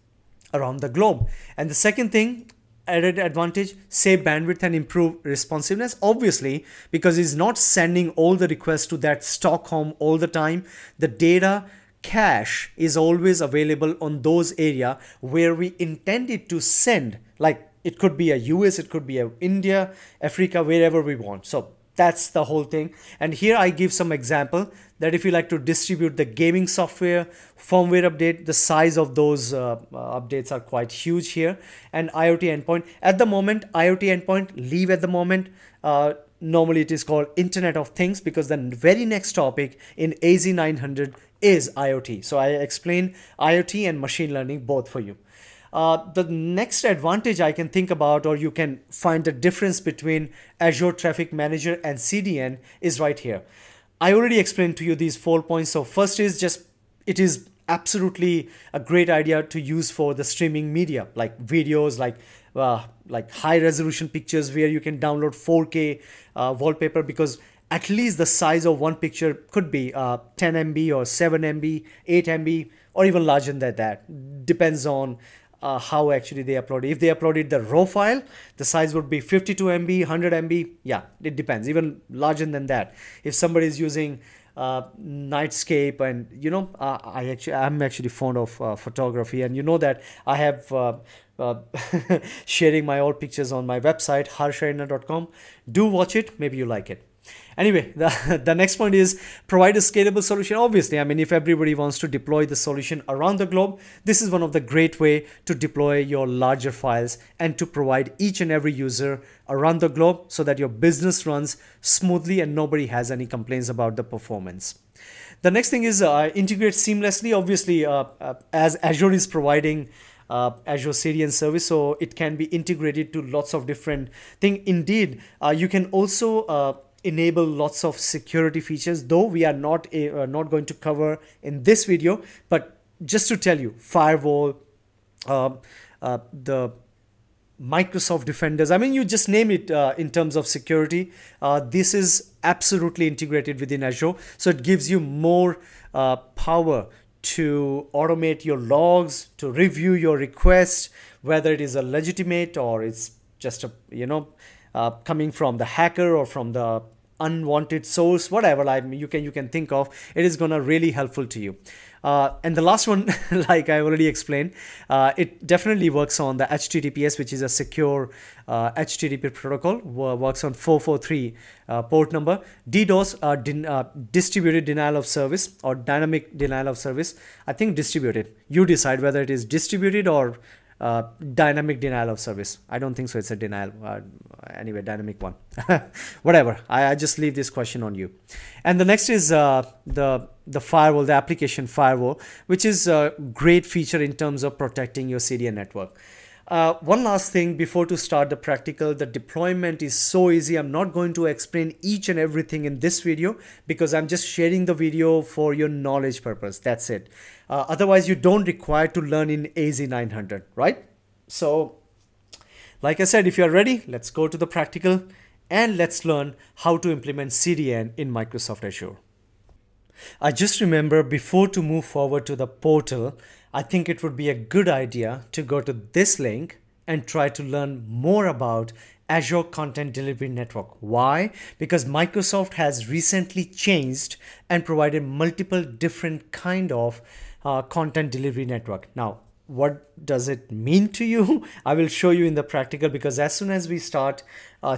around the globe. And the second thing, added advantage, save bandwidth and improve responsiveness, obviously, because it's not sending all the requests to that Stockholm all the time. The data cache is always available on those area where we intend it to send. Like it could be a US, it could be a India, Africa, wherever we want. So that's the whole thing. And here I give some example that if you like to distribute the gaming software, firmware update, the size of those updates are quite huge here. And IoT endpoint, at the moment, IoT endpoint, leave at the moment. Normally it is called Internet of Things, because the very next topic in AZ-900 is IoT. So I explain IoT and machine learning both for you. The next advantage I can think about, or you can find the difference between Azure Traffic Manager and CDN, is right here. I already explained to you these 4 points. So first is just, it is absolutely a great idea to use for the streaming media, like videos, like high resolution pictures where you can download 4K wallpaper, because at least the size of one picture could be 10 MB or 7 MB, 8 MB, or even larger than that. Depends on how actually they upload it. If they uploaded the raw file, the size would be 52 MB, 100 MB. Yeah, it depends, even larger than that. If somebody is using nightscape, and I'm actually fond of photography, and you know that I have sharing my old pictures on my website harsharina.com. Do watch it, maybe you like it. Anyway, the next point is provide a scalable solution. Obviously, I mean, if everybody wants to deploy the solution around the globe, this is one of the great way to deploy your larger files and to provide each and every user around the globe, so that your business runs smoothly and nobody has any complaints about the performance. The next thing is integrate seamlessly. Obviously, as Azure is providing Azure CDN service, so it can be integrated to lots of different things. Indeed, you can also enable lots of security features, though we are not going to cover in this video. But just to tell you, firewall, the Microsoft Defenders. I mean, you just name it in terms of security. This is absolutely integrated within Azure. So it gives you more power to automate your logs, to review your requests, whether it is a legitimate or it's just a, coming from the hacker or from the unwanted source, whatever you can think of. It is gonna really helpful to you. And the last one, like I already explained, it definitely works on the HTTPS, which is a secure HTTP protocol, works on 443 port number. DDoS, distributed denial of service or dynamic denial of service. I think distributed. You decide whether it is distributed or dynamic denial of service. I don't think so. It's a denial. Anyway, dynamic one. Whatever. I just leave this question on you. And the next is the firewall, the application firewall, which is a great feature in terms of protecting your CDN network. One last thing before to start the practical, the deployment is so easy. I'm not going to explain each and everything in this video because I'm just sharing the video for your knowledge purpose. That's it. Otherwise, you don't require to learn in AZ-900, right? So, like I said, if you're ready, let's go to the practical and let's learn how to implement CDN in Microsoft Azure. I just remember before to move forward to the portal, I think it would be a good idea to go to this link and try to learn more about Azure Content Delivery Network. Why? Because Microsoft has recently changed and provided multiple different kind of content delivery network. Now, what does it mean to you? I will show you in the practical, because as soon as we start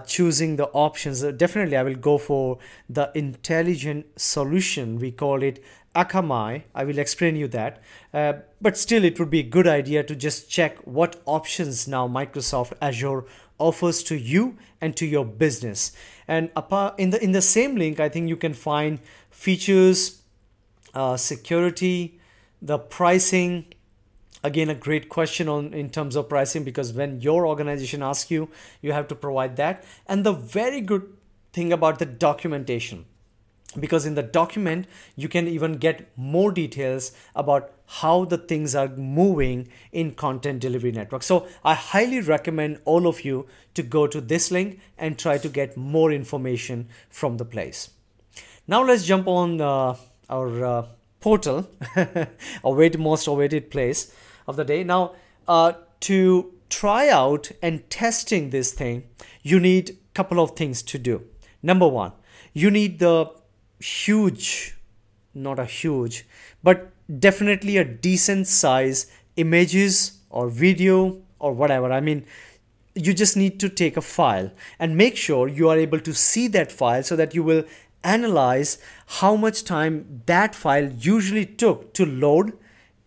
choosing the options, definitely I will go for the intelligent solution. We call it Akamai. I will explain you that. But still, it would be a good idea to just check what options now Microsoft Azure offers to you and to your business. And in the same link, I think you can find features, security, the pricing. Again, a great question in terms of pricing, because when your organization asks you, you have to provide that. And the very good thing about the documentation, because in the document, you can even get more details about how the things are moving in Content Delivery Network. So I highly recommend all of you to go to this link and try to get more information from the place. Now let's jump on our portal, most awaited place of the day. Now, to try out and testing this thing, you need a couple of things to do. Number one, you need the not a huge, but definitely a decent size images or video or whatever. I mean, you just need to take a file and make sure you are able to see that file so that you will analyze how much time that file usually took to load,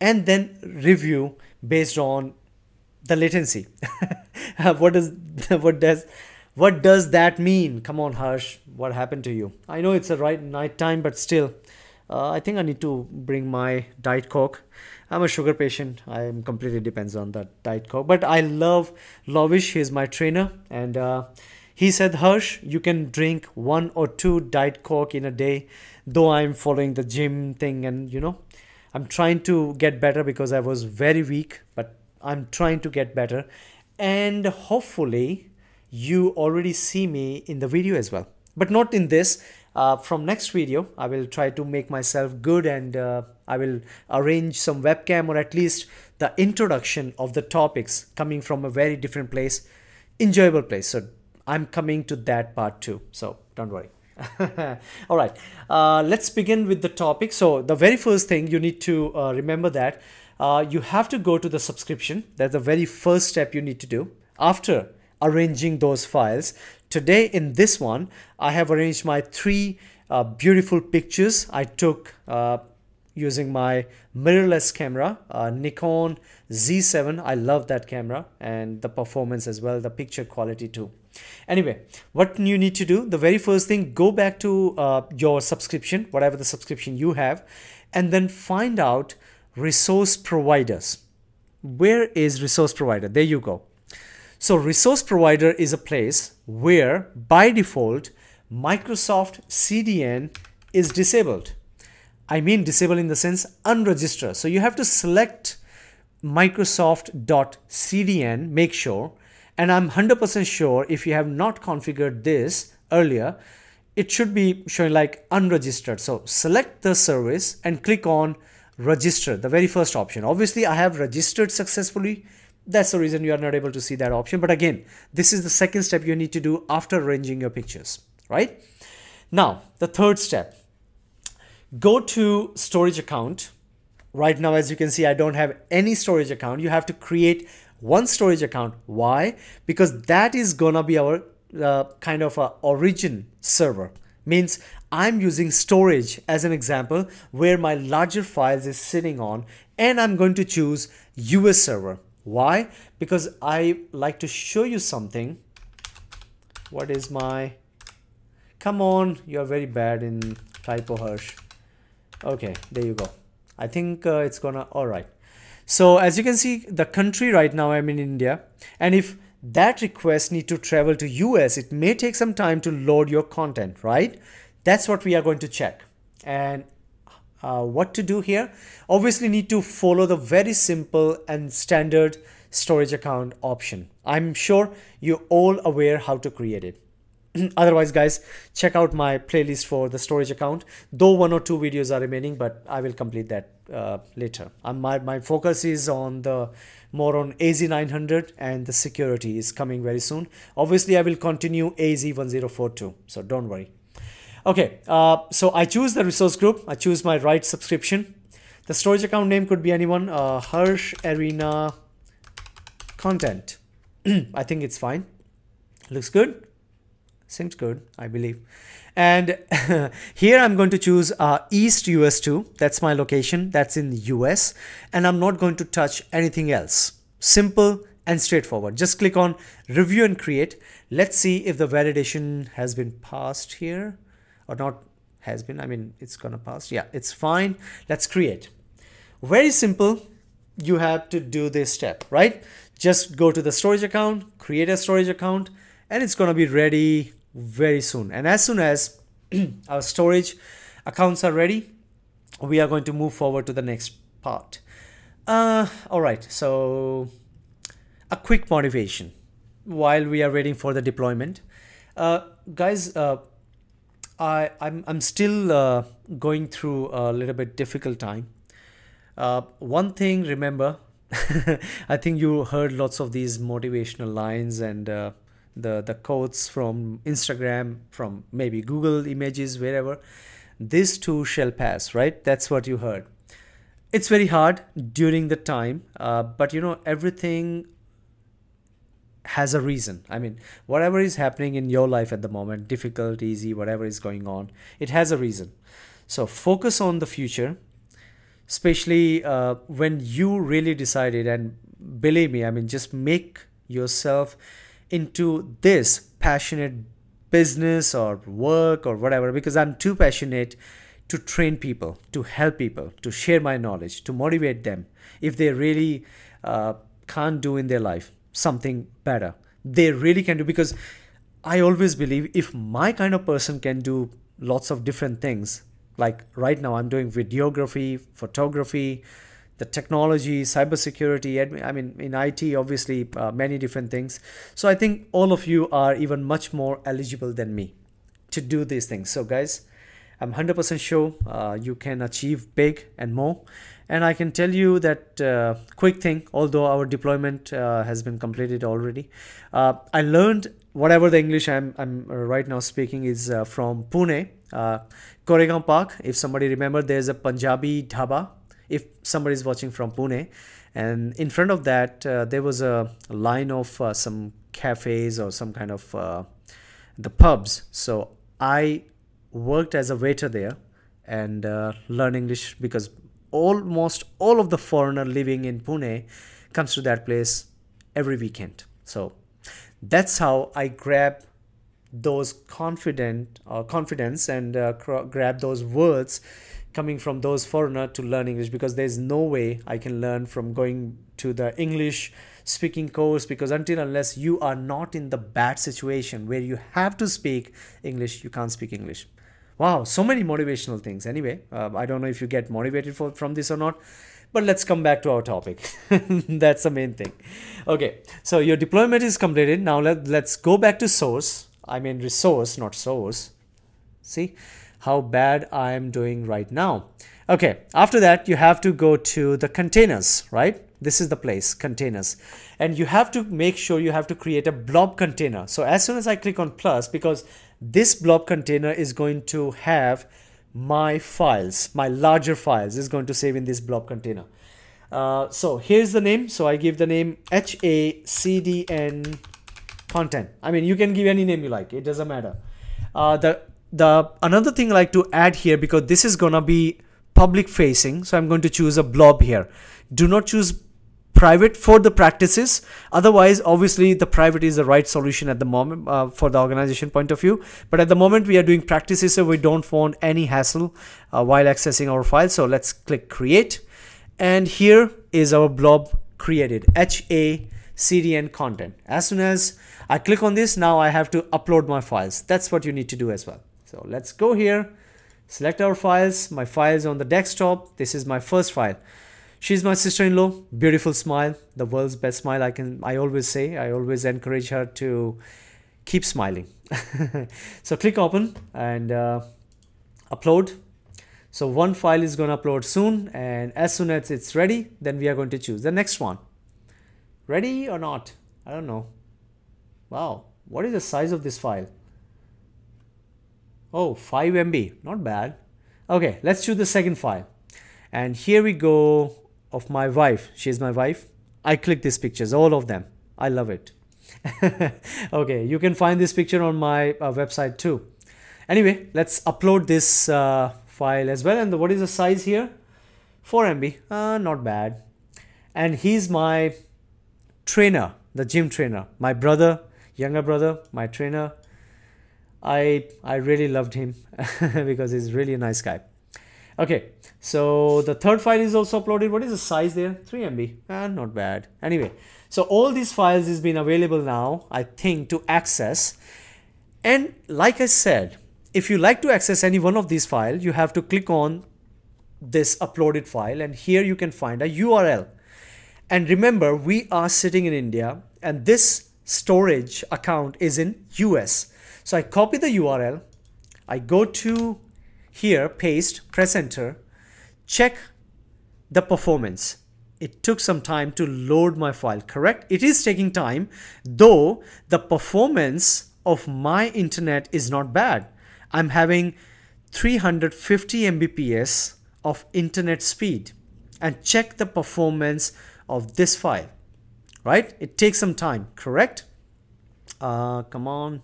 and then review based on the latency. What does that mean? Come on, Harsh, what happened to you? I know it's a night time, but still, I think I need to bring my Diet Coke. I'm a sugar patient. I am completely depends on that Diet Coke. But I love Lovish. He's my trainer, and he said, Harsh, you can drink 1 or 2 Diet Coke in a day. Though I'm following the gym thing, and I'm trying to get better because I was very weak, but I'm trying to get better. And hopefully you already see me in the video as well, but not in this. From next video, I will try to make myself good, and I will arrange some webcam, or at least the introduction of the topics coming from a very different place, enjoyable place. So I'm coming to that part too. So don't worry. All right, let's begin with the topic. So the very first thing you need to remember that you have to go to the subscription. That's the very first step you need to do after arranging those files. Today in this one, I have arranged my 3 beautiful pictures I took using my mirrorless camera, Nikon Z7. I love that camera and the performance as well, the picture quality too. Anyway, what you need to do, the very first thing, go back to your subscription, whatever the subscription you have, and then find out resource providers. Where is resource provider? There you go. So resource provider is a place where by default Microsoft CDN is disabled. I mean disabled in the sense unregistered. So you have to select Microsoft.cdn, make sure, And I'm 100% sure if you have not configured this earlier, it should be showing like unregistered. So select the service and click on register, the very first option. Obviously I have registered successfully. That's the reason you are not able to see that option. But again, this is the second step you need to do after arranging your pictures, right? Now, the third step, go to storage account. Right now, as you can see, I don't have any storage account. You have to create one storage account. Why? Because that is gonna be our kind of a origin server. Means I'm using storage as an example where my larger files is sitting on, and I'm going to choose US server. Why? Because I like to show you something. What is my, come on, you're very bad in typo, Harsh. Okay, there you go. I think it's gonna, all right. So as you can see, the country right now, I'm in India, and if that request need to travel to US, it may take some time to load your content, right? That's what we are going to check. And what to do here? Obviously need to follow the very simple and standard storage account option. I'm sure you're all aware how to create it. Otherwise, guys, check out my playlist for the storage account. Though 1 or 2 videos are remaining, but I will complete that later. My focus is on the more on AZ-900, and the security is coming very soon. Obviously, I will continue AZ-1042, so don't worry. Okay, so I choose the resource group. I choose my right subscription. The storage account name could be anyone. Harsh Arena Content. I think it's fine. Looks good. Seems good, I believe. And here I'm going to choose East US 2. That's my location. That's in the US. And I'm not going to touch anything else. Simple and straightforward. Just click on review and create. Let's see if the validation has been passed here or not. Has been, I mean, it's gonna pass. Yeah, it's fine. Let's create. Very simple. You have to do this step, right? Just go to the storage account, create a storage account, and it's gonna be ready very soon. And as soon as our storage accounts are ready, we are going to move forward to the next part. All right, so a quick motivation while we are waiting for the deployment. Guys, I'm still going through a little bit difficult time. One thing, remember, I think you heard lots of these motivational lines and the quotes from Instagram, from maybe Google images, wherever. This too shall pass, right? That's what you heard. It's very hard during the time, but you know, everything has a reason. I mean, whatever is happening in your life at the moment, difficult, easy, whatever is going on, it has a reason. So focus on the future, especially when you really decided, and believe me, I mean, just make yourself into this passionate business or work or whatever, because I'm too passionate to train people, to help people, to share my knowledge, to motivate them. If they really can't do in their life something better, they really can do, because I always believe if my kind of person can do lots of different things, like right now I'm doing videography, photography, the technology, cybersecurity, I mean, in IT, obviously, many different things. So I think all of you are even much more eligible than me to do these things. So guys, I'm 100% sure you can achieve big and more. And I can tell you that quick thing, although our deployment has been completed already, I learned whatever the English I'm right now speaking is from Pune, Koregaon Park. If somebody remember, there's a Punjabi dhaba. If somebody is watching from Pune, and in front of that there was a line of some cafes or some kind of the pubs. So I worked as a waiter there and learned English, because almost all of the foreigner living in Pune comes to that place every weekend. So that's how I grab those confidence and grab those words coming from those foreigner to learn English, because there's no way I can learn from going to the English speaking course, because unless you are not in the bad situation where you have to speak English, you can't speak English. Wow, so many motivational things. Anyway, I don't know if you get motivated from this or not, But let's come back to our topic. That's the main thing. Okay, so your deployment is completed. Now let's go back to source. I mean resource, not source. See how bad I'm doing right now. Okay, after that you have to go to the containers, right? This is the place, containers. And you have to make sure you have to create a blob container. So as soon as I click on plus, because this blob container is going to have my files, my larger files is going to save in this blob container. So here's the name. So I give the name HACDN content. I mean, you can give any name you like. It doesn't matter. Another thing I like to add here, because this is gonna be public facing, so I'm going to choose a blob here. Do not choose private for the practices. Otherwise, obviously the private is the right solution at the moment for the organization point of view. But at the moment we are doing practices, so we don't want any hassle while accessing our files. So let's click create. And here is our blob created, HACDN content. As soon as I click on this, now I have to upload my files. That's what you need to do as well. So let's go here, select our files, my files on the desktop. This is my first file. She's my sister-in-law, beautiful smile, the world's best smile. I always say, I always encourage her to keep smiling. So click open and upload. So one file is going to upload soon, and as soon as it's ready, then we are going to choose the next one. Ready or not? I don't know. Wow, what is the size of this file? Oh, 5 MB, not bad. Okay, let's choose the second file. And here we go. Of my wife. She's my wife. I click these pictures, all of them. I love it. Okay, you can find this picture on my website too. Anyway, let's upload this file as well. And what is the size here? 4 MB. Not bad. And he's my trainer, the gym trainer. My brother, younger brother, my trainer. I really loved him because he's really a nice guy. Okay, so the third file is also uploaded. What is the size there? 3 MB. Not bad. Anyway, so all these files has been available now, I think, to access. And like I said, if you like to access any one of these files, you have to click on this uploaded file, and here you can find a URL. And remember, we are sitting in India, and this storage account is in US. So I copy the URL, I go to here, paste, press enter, check the performance. It took some time to load my file, correct? It is taking time, though the performance of my internet is not bad. I'm having 350 Mbps of internet speed. And check the performance of this file, right? It takes some time, correct? Come on,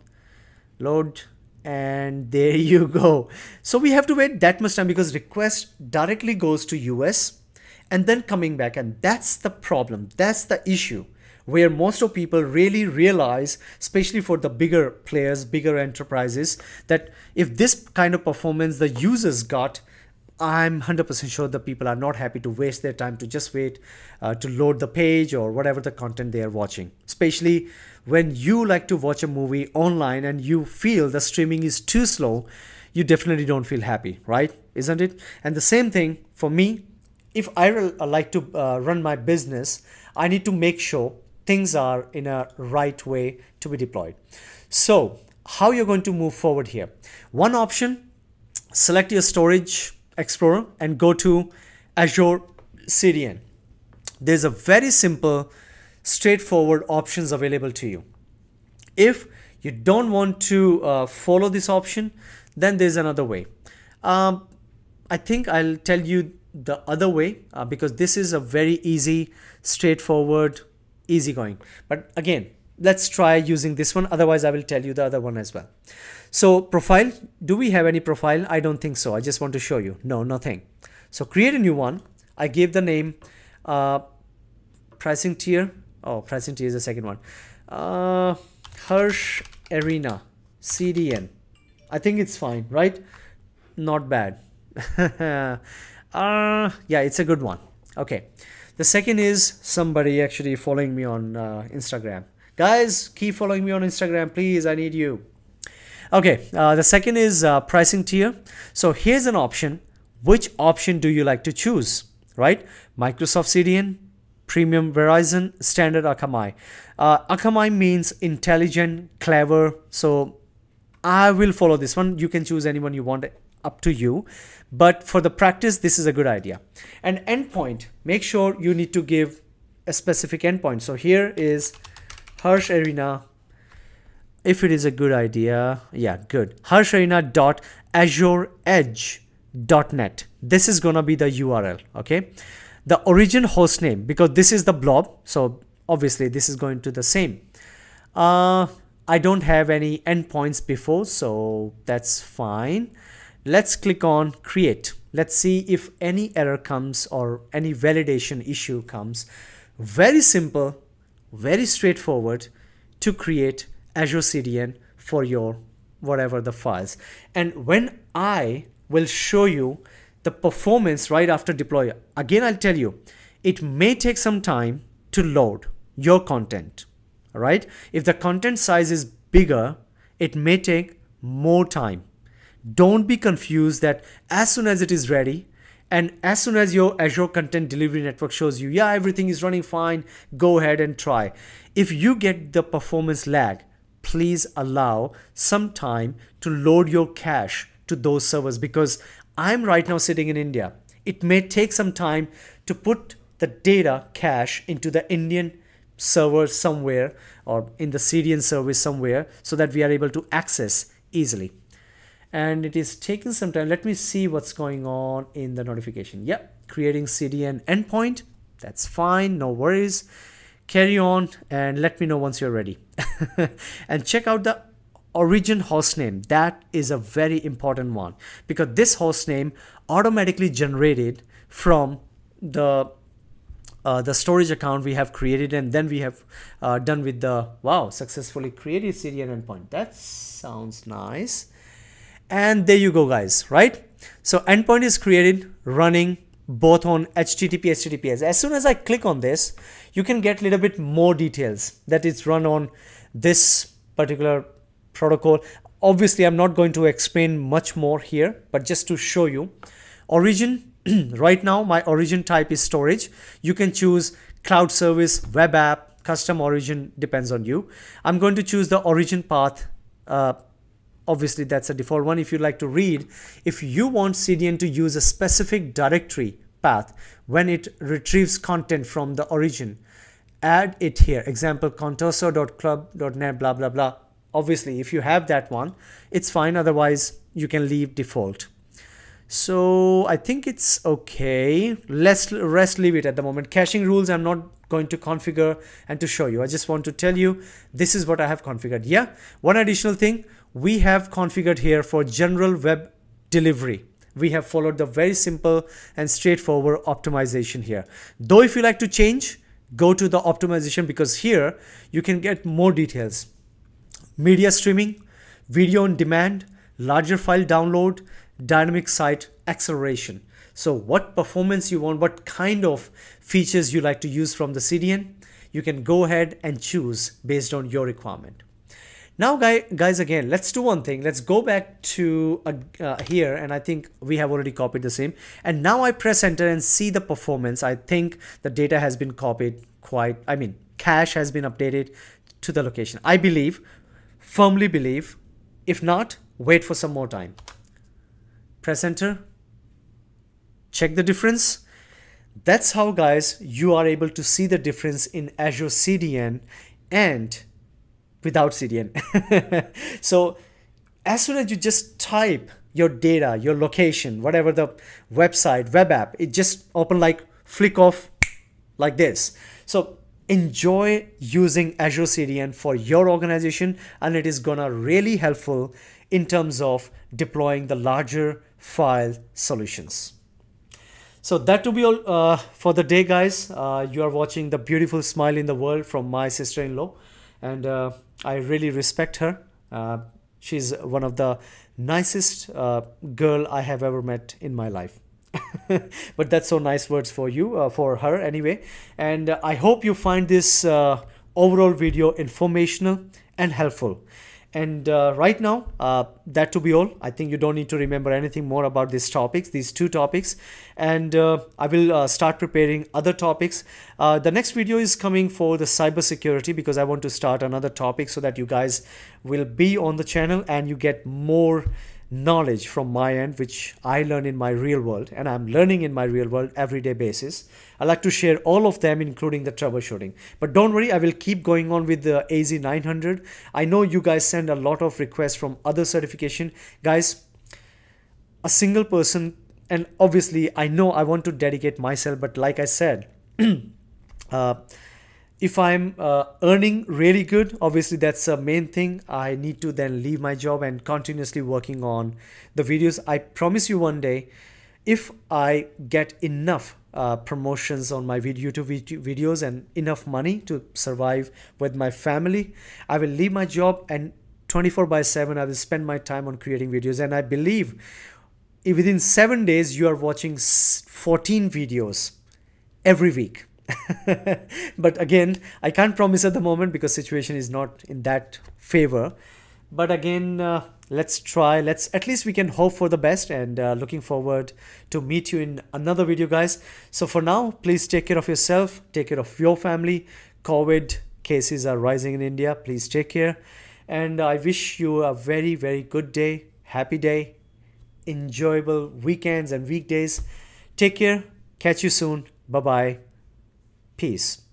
load. And there you go. So we have to wait that much time because request directly goes to US and then coming back. And that's the problem. That's the issue where most of people really realize, especially for the bigger players, bigger enterprises, that if this kind of performance the users got, I'm 100% sure the people are not happy to waste their time to just wait to load the page or whatever the content they are watching. Especially when you like to watch a movie online and you feel the streaming is too slow, you definitely don't feel happy, right? Isn't it? And the same thing for me, if I like to run my business, I need to make sure things are in a right way to be deployed. So how you're going to move forward here? One option, select your storage Explorer and go to Azure CDN. There's a very simple, straightforward options available to you. If you don't want to follow this option, then there's another way. I think I'll tell you the other way because this is a very easy, straightforward, easygoing. But again, let's try using this one. Otherwise, I will tell you the other one as well. So profile, do we have any profile? I don't think so. I just want to show you. No, nothing. So create a new one. I gave the name pricing tier. Oh, pricing tier is the second one. Hirsch Arena CDN. I think it's fine, right? Not bad. Yeah, it's a good one. Okay. The second is somebody actually following me on Instagram. Guys, keep following me on Instagram, please. I need you. Okay, the second is pricing tier. So here's an option. Which option do you like to choose, right? Microsoft CDN, Premium Verizon, Standard Akamai. Akamai means intelligent, clever. So I will follow this one. You can choose anyone you want, up to you. But for the practice, this is a good idea. And endpoint, make sure you need to give a specific endpoint. So here is Harsh Arena. If it is a good idea, yeah, good. harsharena.azureedge.net. This is gonna be the URL, okay? The origin host name, because this is the blob, so obviously this is going to the same. I don't have any endpoints before, so that's fine. Let's click on create. Let's see if any error comes or any validation issue comes. Very simple, very straightforward to create Azure CDN for your whatever the files. And when I will show you the performance right after deploy, again I'll tell you, it may take some time to load your content. All right, if the content size is bigger, it may take more time. Don't be confused that as soon as it is ready and as soon as your Azure Content Delivery Network shows you, yeah, everything is running fine, go ahead and try. If you get the performance lag, please allow some time to load your cache to those servers, because I'm right now sitting in India. It may take some time to put the data cache into the Indian server somewhere or in the CDN service somewhere so that we are able to access easily. And it is taking some time. Let me see what's going on in the notification. Yep, creating CDN endpoint. That's fine, no worries. Carry on and let me know once you're ready. And check out the origin hostname. That is a very important one, because this hostname automatically generated from the storage account we have created, and then we have done with the, wow, successfully created CDN endpoint. That sounds nice. And there you go, guys, right? So endpoint is created, running both on HTTP, HTTPS. As soon as I click on this, you can get a little bit more details that it's run on this particular protocol. Obviously, I'm not going to explain much more here, but just to show you, origin, right now, my origin type is storage. You can choose cloud service, web app, custom origin, depends on you. I'm going to choose the origin path. Obviously, that's a default one. If you like to read, if you want CDN to use a specific directory path when it retrieves content from the origin, add it here. Example, contoso.club.net, blah, blah, blah. Obviously, if you have that one, it's fine. Otherwise, you can leave default. So I think it's okay. Let's leave it at the moment. Caching rules, I'm not going to configure and to show you. I just want to tell you, this is what I have configured. Yeah, one additional thing, we have configured here for general web delivery. We have followed the very simple and straightforward optimization here. Though if you like to change, go to the optimization, because here you can get more details. Media streaming, video on demand, larger file download, dynamic site acceleration. So what performance you want, what kind of features you like to use from the CDN, you can go ahead and choose based on your requirement. Now guys, again, let's do one thing. Let's go back to here, and I think we have already copied the same. And now I press enter and see the performance. I think the data has been copied cache has been updated to the location. I believe, firmly believe. If not, wait for some more time. Press enter. Check the difference. That's how, guys, you are able to see the difference in Azure CDN and without CDN. So as soon as you just type your data, your location, whatever the website, web app, it just open like flick off like this. So enjoy using Azure CDN for your organization, and it is gonna really helpful in terms of deploying the larger file solutions. So that will be all for the day, guys. You are watching the beautiful smile in the world from my sister-in-law, and I really respect her. She's one of the nicest girl I have ever met in my life. But that's so nice words for you, for her anyway. And I hope you find this overall video informational and helpful. And right now, that to be all. I think you don't need to remember anything more about these topics, these two topics. And I will start preparing other topics. The next video is coming for the cybersecurity, because I want to start another topic so that you guys will be on the channel and you get more knowledge from my end, which I learn in my real world, and I'm learning in my real world everyday basis. I like to share all of them, including the troubleshooting. But don't worry, I will keep going on with the AZ-900. I know you guys send a lot of requests from other certification. Guys, a single person, and obviously I know I want to dedicate myself, but like I said, if I'm earning really good, obviously that's the main thing. I need to then leave my job and continuously working on the videos. I promise you one day, if I get enough promotions on my YouTube videos and enough money to survive with my family, I will leave my job and 24/7 I will spend my time on creating videos. And I believe within 7 days you are watching 14 videos every week. But again, I can't promise at the moment because situation is not in that favor. But again, let's try. At least we can hope for the best, and looking forward to meet you in another video, guys. So for now, please take care of yourself, take care of your family. COVID cases are rising in India. Please take care. And I wish you a very, very good day, happy day, enjoyable weekends and weekdays. Take care. Catch you soon. Bye-bye. Peace.